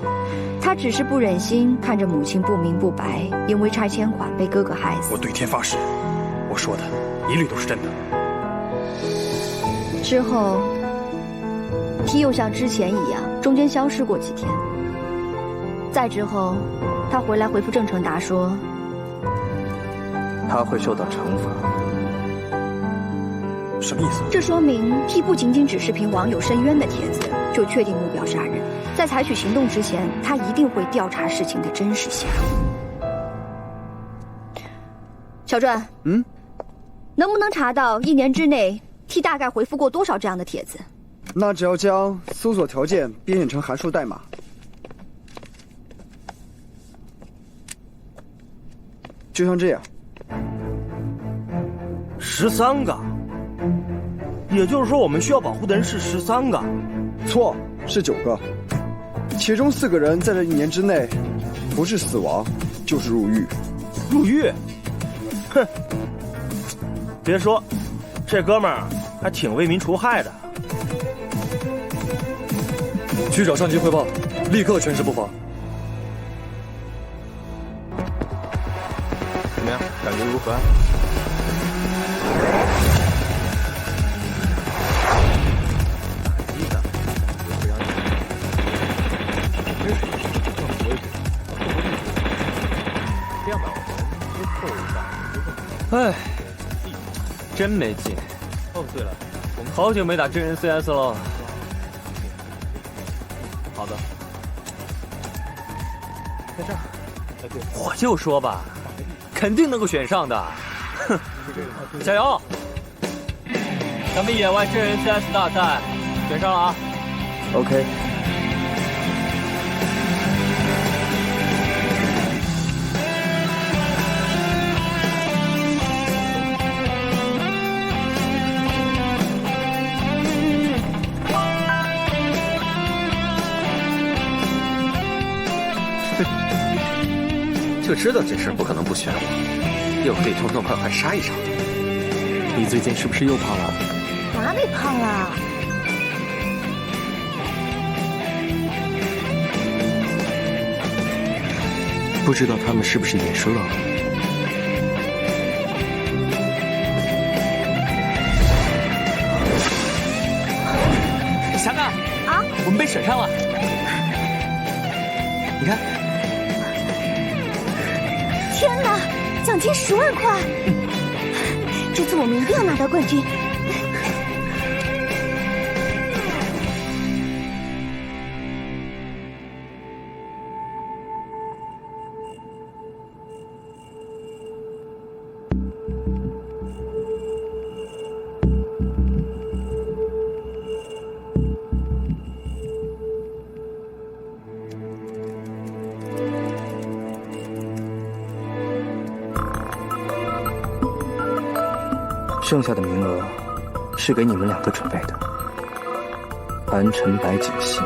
他只是不忍心看着母亲不明不白因为拆迁款被哥哥害死。我对天发誓，我说的一律都是真的。之后 T 又像之前一样中间消失过几天。再之后他回来回复郑成达说，他会受到惩罚。什么意思？这说明 T 不仅仅只是凭网友申冤的帖子就确定目标杀人，在采取行动之前，他一定会调查事情的真实性。小传，能不能查到1年之内 T 大概回复过多少这样的帖子？那只要将搜索条件编写成函数代码。就像这样，13个，也就是说我们需要保护的人是13个？错，是9个，其中4个人在这1年之内，不是死亡，就是入狱。入狱？哼！别说，这哥们儿还挺为民除害的。去找上级汇报，立刻全市布防。么样？感觉如何？哎，真没劲。哦，对了，好久没打真人 CS 了。好的，在这儿。哎，对，我就说吧，肯定能够选上的。哼，加油！咱们野外真人 CS 大赛选上了啊 ！OK。就知道这事儿不可能不选我，又可以痛痛快快杀一场。你最近是不是又胖了？哪里胖了？不知道他们是不是也说了？霞娜啊，我们被选上了。你看。天哪，奖金10万块！这次我们一定要拿到冠军。剩下的名额是给你们2个准备的，蓝尘白锦溪，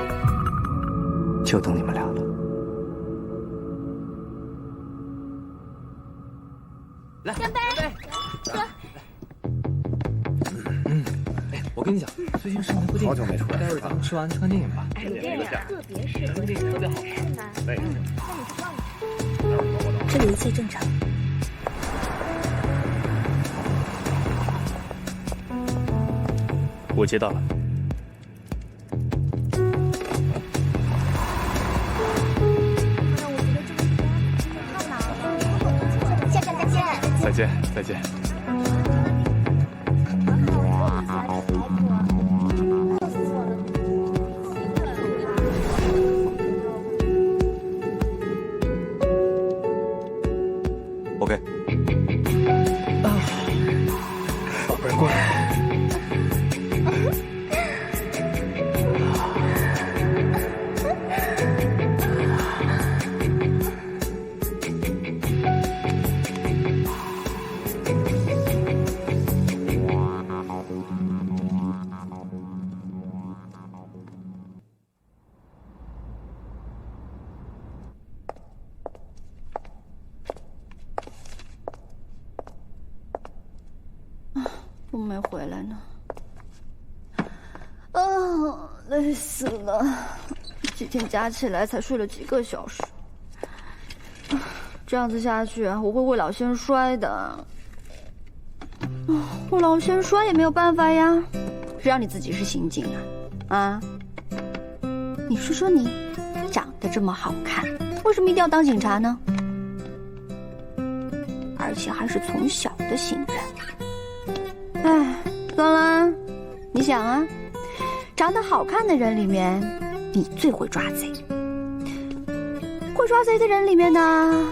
就等你们俩了。来，干杯！哎，我跟你讲，最近上那部电影，好久没出来了，待会儿咱们吃完去看电影吧。有电影特别适合，特别好看。那你知道吗？这里一切正常。我接到了。下站再见。再见，再见。OK。宝贝儿，过来。怎么没回来呢？累死了！几天加起来才睡了几个小时，这样子下去我会未老先衰的。未老先衰也没有办法呀，谁让你自己是刑警啊？啊？你说说你，长得这么好看，为什么一定要当警察呢？而且还是从小的心愿。哎，算了，你想啊，长得好看的人里面，你最会抓贼；会抓贼的人里面呢，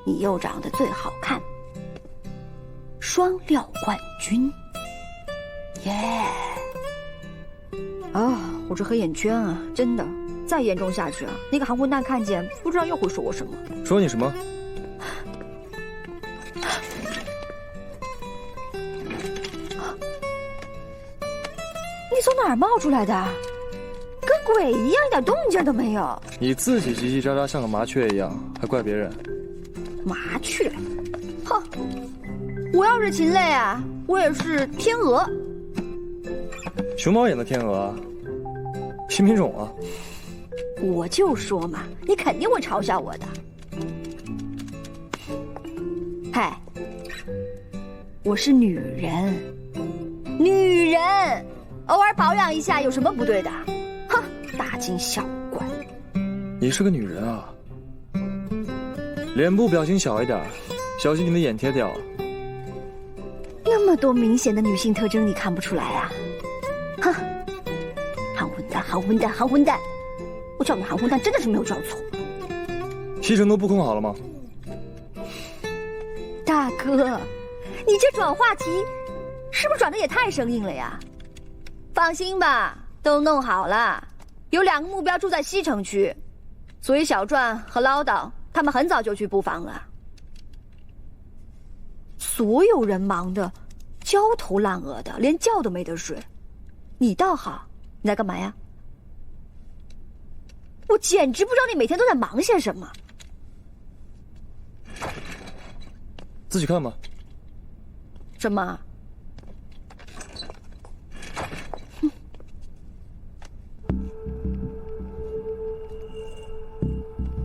你又长得最好看，双料冠军，耶！啊，我这黑眼圈啊，真的，再严重下去啊，那个韩混蛋看见，不知道又会说我什么。说你什么？你从哪儿冒出来的？跟鬼一样，一点动静都没有。你自己叽叽喳喳像个麻雀一样，还怪别人？麻雀？哼！我要是禽类啊，我也是天鹅。熊猫也能天鹅啊？新品种啊？我就说嘛，你肯定会嘲笑我的。嗨，我是女人，女人，偶尔保养一下有什么不对的？哼，大惊小怪。你是个女人啊，脸部表情小一点，小心你的眼贴掉。那么多明显的女性特征你看不出来啊？哼，韩混蛋，韩混蛋，韩混蛋！我叫你韩混蛋真的是没有叫错。西城都布控好了吗？大哥，你这转话题是不是转的也太生硬了呀？放心吧，都弄好了。有2个目标住在西城区，所以小传和唠叨他们很早就去布防了。所有人忙得焦头烂额的，连觉都没得睡。你倒好，你在干嘛呀？我简直不知道你每天都在忙些什么。自己看吧。什么？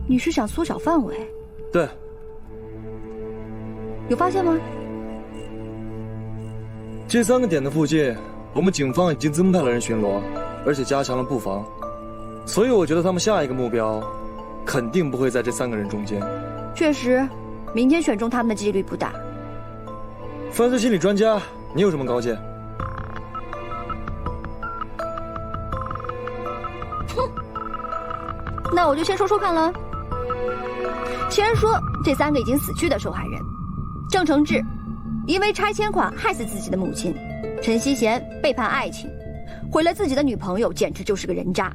你是想缩小范围？对。有发现吗？这3个点的附近，我们警方已经增派了人巡逻，而且加强了布防，所以我觉得他们下一个目标肯定不会在这3个人中间。确实，明天选中他们的几率不大。犯罪心理专家，你有什么高见？哼，那我就先说说看了。先说这3个已经死去的受害人：郑承志，因为拆迁款害死自己的母亲；陈希贤背叛爱情，毁了自己的女朋友，简直就是个人渣；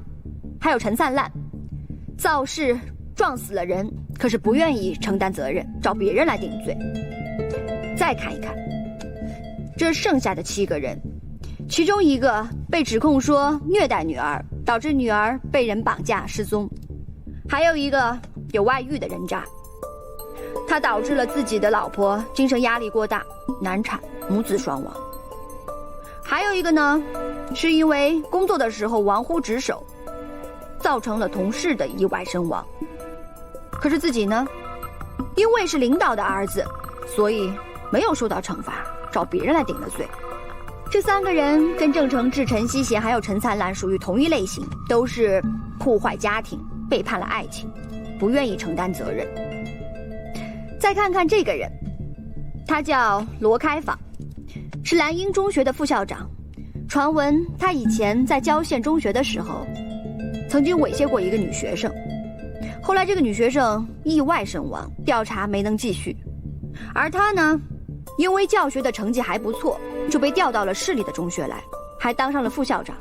还有陈灿烂，肇事撞死了人，可是不愿意承担责任，找别人来顶罪。再看一看这剩下的7个人，其中1个被指控说虐待女儿，导致女儿被人绑架失踪；还有1个有外遇的人渣，他导致了自己的老婆精神压力过大，难产，母子双亡；还有1个呢，是因为工作的时候玩忽职守，造成了同事的意外身亡。可是自己呢，因为是领导的儿子，所以没有受到惩罚，找别人来顶了罪。这3个人跟郑承志、陈希贤还有陈灿烂属于同一类型，都是破坏家庭、背叛了爱情，不愿意承担责任。再看看这个人，他叫罗开放，是蓝英中学的副校长。传闻他以前在郊县中学的时候，曾经猥亵过一个女学生，后来这个女学生意外身亡，调查没能继续。而他呢，因为教学的成绩还不错，就被调到了市里的中学来，还当上了副校长。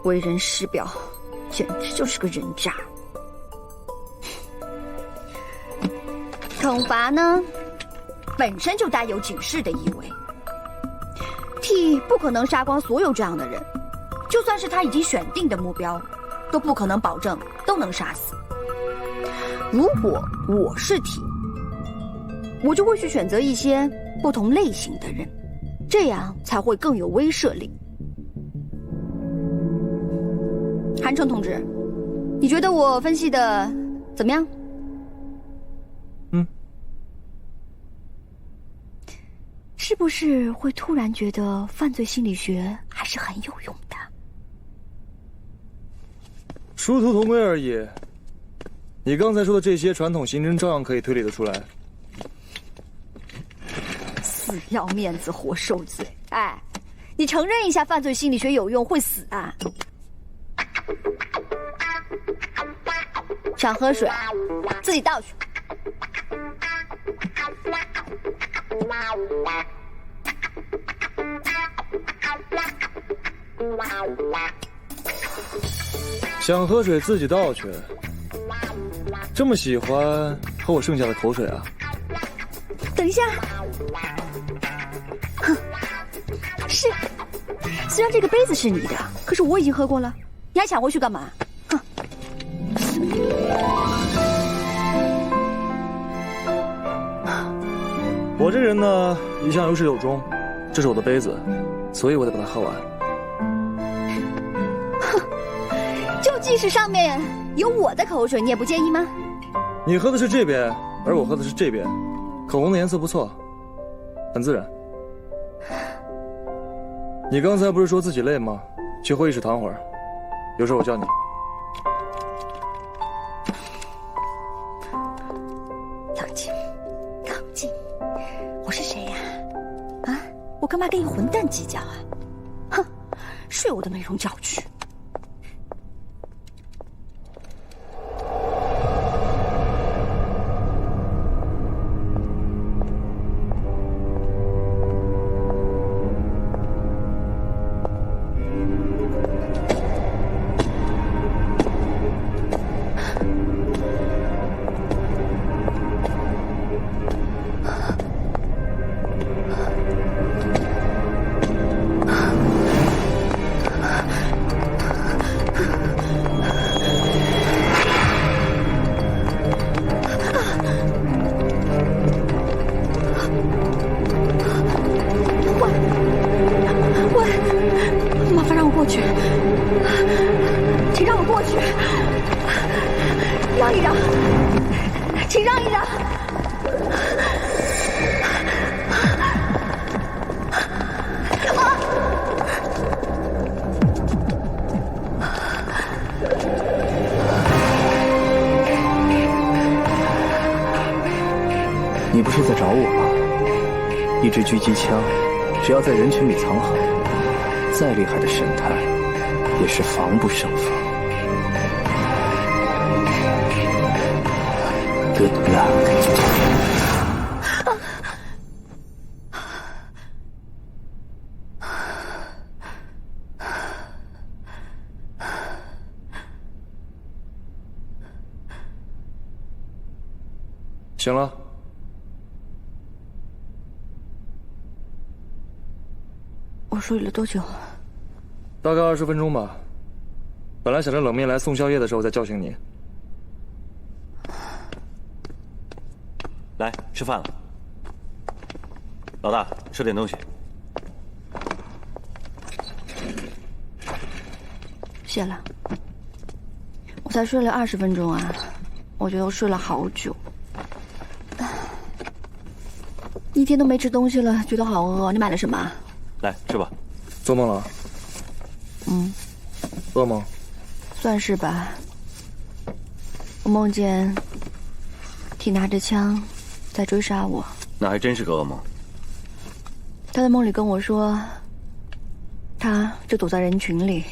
为人师表，简直就是个人渣。惩罚呢，本身就带有警示的意味。T 不可能杀光所有这样的人，就算是他已经选定的目标，都不可能保证都能杀死。如果我是 T， 我就会去选择一些不同类型的人，这样才会更有威慑力。韩城同志，你觉得我分析的怎么样？是不是会突然觉得犯罪心理学还是很有用的？殊途同归而已。你刚才说的这些传统刑侦照样可以推理得出来。死要面子活受罪。哎，你承认一下犯罪心理学有用会死啊？想喝水，自己倒去。想喝水自己倒去，这么喜欢喝我剩下的口水啊？等一下，哼，是，虽然这个杯子是你的，可是我已经喝过了，你还抢回去干嘛？哼！我这人呢，一向有始有终，这是我的杯子，所以我得把它喝完。就即使上面有我的口水，你也不介意吗？你喝的是这边，而我喝的是这边，口红的颜色不错，很自然。你刚才不是说自己累吗？去会议室躺会儿，有事我叫你。冷静，冷静。我是谁呀？啊，我干嘛跟一混蛋计较啊？哼，睡我的美容觉去。你不是在找我吗？一支狙击枪，只要在人群里藏好，再厉害的神探也是防不胜防。Good luck。醒了。我睡了多久？大概20分钟吧。本来想着冷面来送宵夜的时候再叫醒你。来，吃饭了。老大，吃点东西。谢了。我才睡了20分钟啊，我觉得我睡了好久。一天都没吃东西了，觉得好饿。你买了什么？来，吃吧。做梦了？嗯。噩梦？算是吧。我梦见T拿着枪在追杀我。那还真是个噩梦。他在梦里跟我说，他就躲在人群里，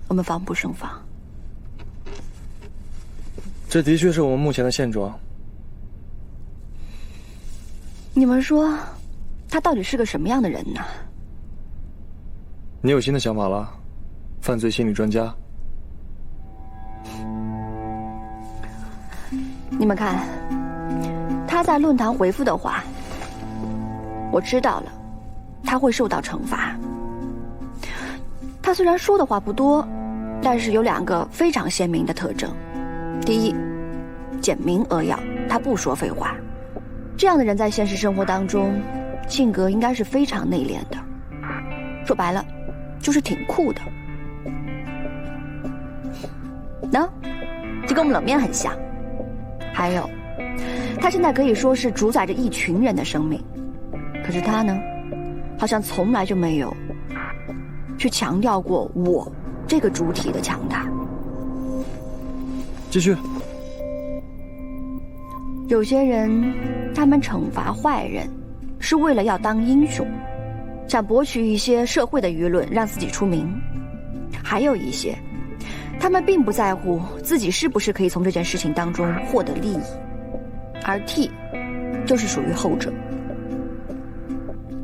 我们防不胜防。这的确是我们目前的现状。你们说，他到底是个什么样的人呢？你有新的想法了？犯罪心理专家。你们看，他在论坛回复的话，我知道了，他会受到惩罚。他虽然说的话不多，但是有2个非常鲜明的特征。第一，简明扼要，他不说废话。这样的人在现实生活当中，性格应该是非常内敛的。说白了，就是挺酷的。喏，就跟我们冷面很像。还有，他现在可以说是主宰着一群人的生命，可是他呢，好像从来就没有去强调过我这个主体的强大。继续。有些人，他们惩罚坏人，是为了要当英雄，想博取一些社会的舆论，让自己出名。还有一些，他们并不在乎自己是不是可以从这件事情当中获得利益，而 T 就是属于后者。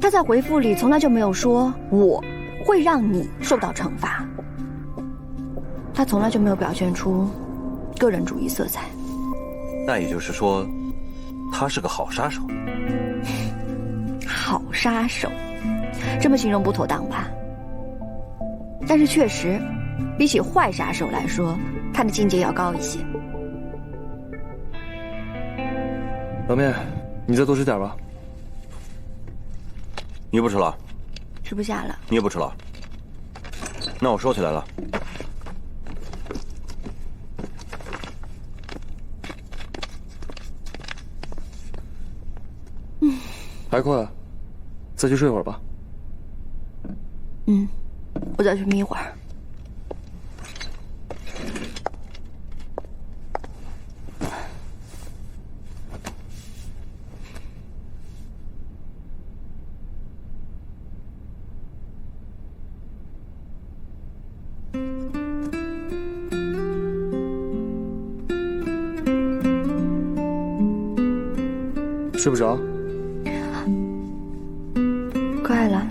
他在回复里从来就没有说我会让你受到惩罚，他从来就没有表现出个人主义色彩。那也就是说，他是个好杀手。好杀手，这么形容不妥当吧？但是确实，比起坏杀手来说，他的境界要高一些。老面，你再多吃点吧。你不吃了？吃不下了。你也不吃了？那我收起来了。还困，再去睡会儿吧。嗯，我再去眯一会儿。睡不着？快了。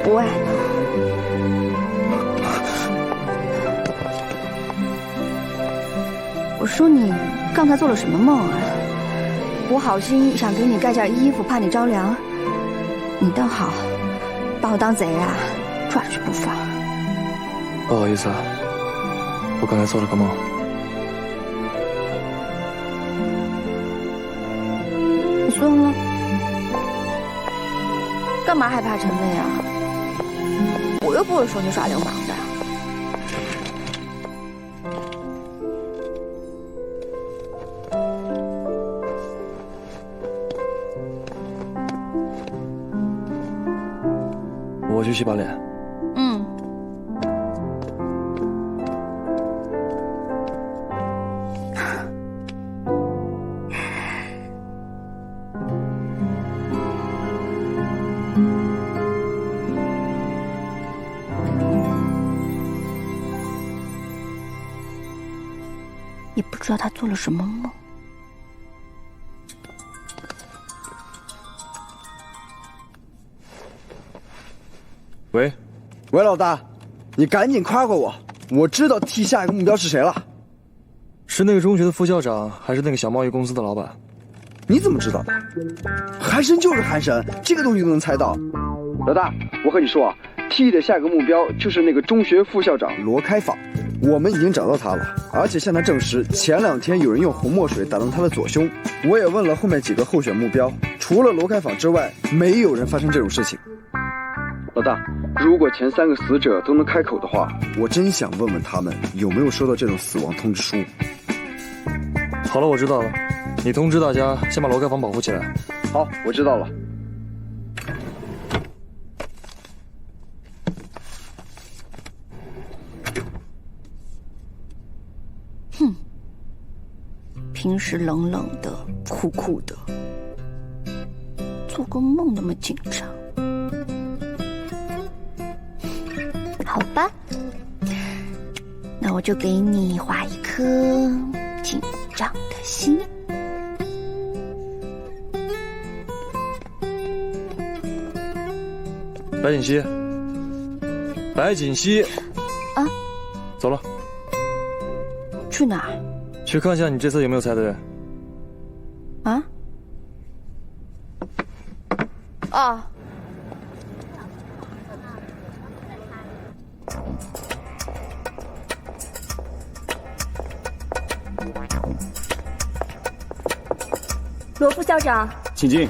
喂，我说你刚才做了什么梦啊？我好心想给你盖件衣服，怕你着凉，你倒好，把我当贼啊，抓去不放。不好意思啊，我刚才做了个梦。你算了，干嘛害怕陈妹啊？我又不是说你耍流氓的。我去洗把脸。嗯。也不知道他做了什么梦。喂，喂，老大，你赶紧夸夸我，我知道 T 下一个目标是谁了。是那个中学的副校长，还是那个小贸易公司的老板？你怎么知道的？韩神就是韩神，这个东西都能猜到。老大，我和你说，T 的下一个目标就是那个中学副校长罗开放。我们已经找到他了，而且向他证实，前2天有人用红墨水打中他的左胸。我也问了后面几个候选目标，除了罗开放之外，没有人发生这种事情。老大，如果前3个死者都能开口的话，我真想问问他们有没有收到这种死亡通知书。好了，我知道了，你通知大家先把罗开放保护起来。好，我知道了。哼，平时冷冷的、酷酷的，做个梦那么紧张。好吧，那我就给你画一颗紧张的心。白锦溪，白锦溪，啊，走了。去哪儿？去看一下你这次有没有猜对。啊？啊。罗副校长，请进。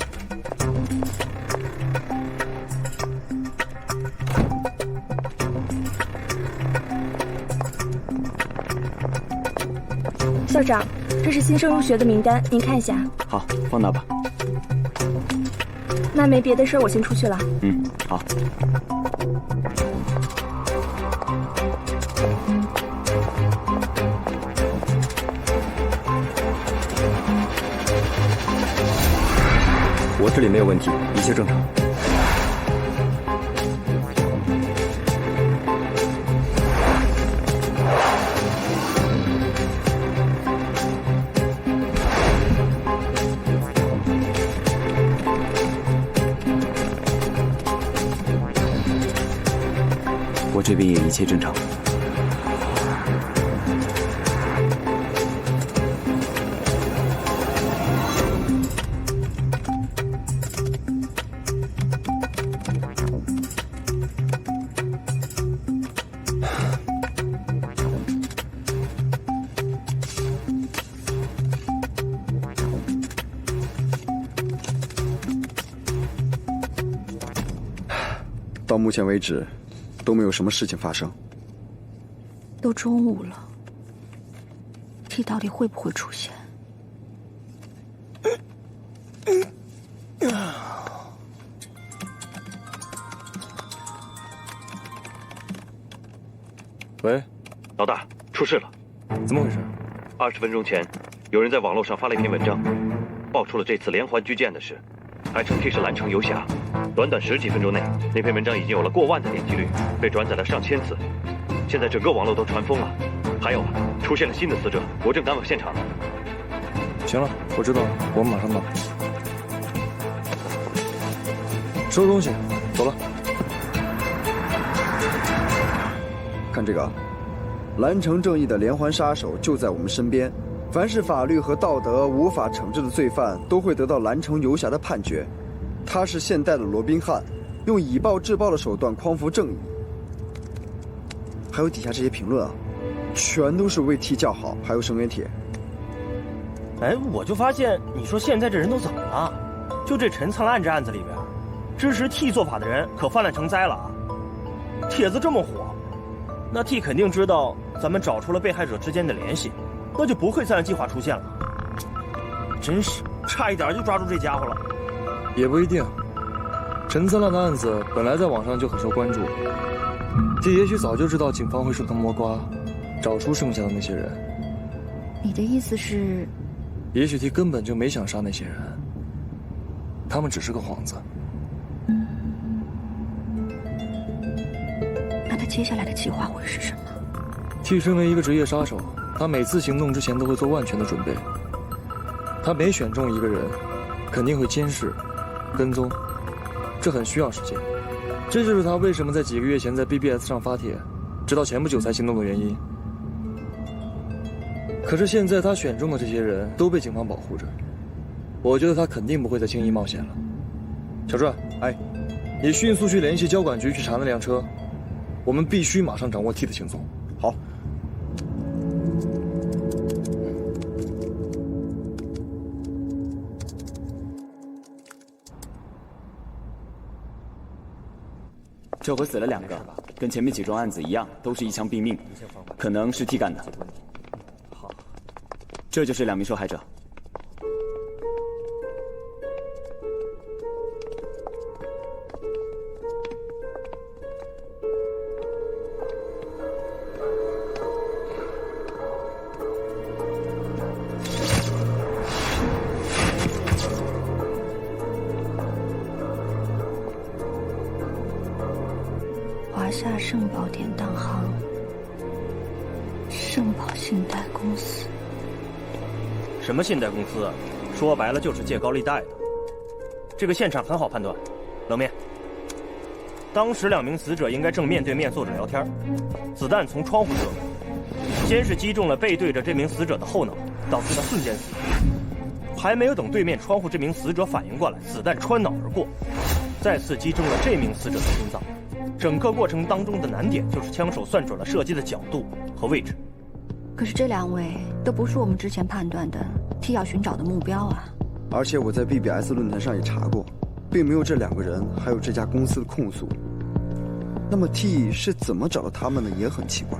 校长，这是新生入学的名单，您看一下。好，放那吧。那没别的事儿，我先出去了。嗯，好。我这里没有问题，一切正常。我这边也一切正常。到目前为止，都没有什么事情发生。都中午了，T到底会不会出现？喂，老大，出事了！怎么回事？20分钟前，有人在网络上发了一篇文章，爆出了这次连环狙击案的事，还称 T 是蓝城游侠。短短10几分钟内，那篇文章已经有了过万的点击率，被转载了上千次。现在整个网络都传疯了。还有，出现了新的死者，我正赶往现场呢。行了，我知道了，我们马上到。收拾东西，走了。看这个，蓝城正义的连环杀手就在我们身边。凡是法律和道德无法惩治的罪犯，都会得到蓝城游侠的判决。他是现代的罗宾汉，用以暴制暴的手段匡扶正义。还有底下这些评论啊，全都是为 T 叫好，还有声援帖。哎，我就发现，你说现在这人都怎么了？就这陈仓案这案子里边，支持 T 做法的人可泛滥成灾了啊！帖子这么火，那 T 肯定知道咱们找出了被害者之间的联系，那就不会再让计划出现了。真是差一点就抓住这家伙了。也不一定，陈三浪的案子本来在网上就很受关注，T也许早就知道警方会顺藤摸瓜，找出剩下的那些人。你的意思是？也许 T 根本就没想杀那些人，他们只是个幌子。那他接下来的计划会是什么？ T 身为一个职业杀手，他每次行动之前都会做万全的准备。他每选中一个人，肯定会监视、跟踪，这很需要时间。这就是他为什么在几个月前在 BBS 上发帖，直到前不久才行动的原因。可是现在他选中的这些人都被警方保护着，我觉得他肯定不会再轻易冒险了。小帅，哎，你迅速去联系交管局去查那辆车，我们必须马上掌握 T 的行踪。好。这回死了2个，跟前面几桩案子一样，都是一枪毙命，可能是 T 干的。好，这就是2名受害者。华夏盛宝典当行，盛宝信贷公司。什么信贷公司啊？说白了就是借高利贷的。这个现场很好判断，冷面。当时2名死者应该正面对面坐着聊天，子弹从窗户射入，先是击中了背对着这名死者的后脑，导致他瞬间死亡。还没有等对面窗户这名死者反应过来，子弹穿脑而过，再次击中了这名死者的心脏。整个过程当中的难点就是枪手算准了射击的角度和位置。可是这2位都不是我们之前判断的 T 要寻找的目标啊。而且我在 BBS 论坛上也查过，并没有这2个人还有这家公司的控诉。那么 T 是怎么找到他们的也很奇怪。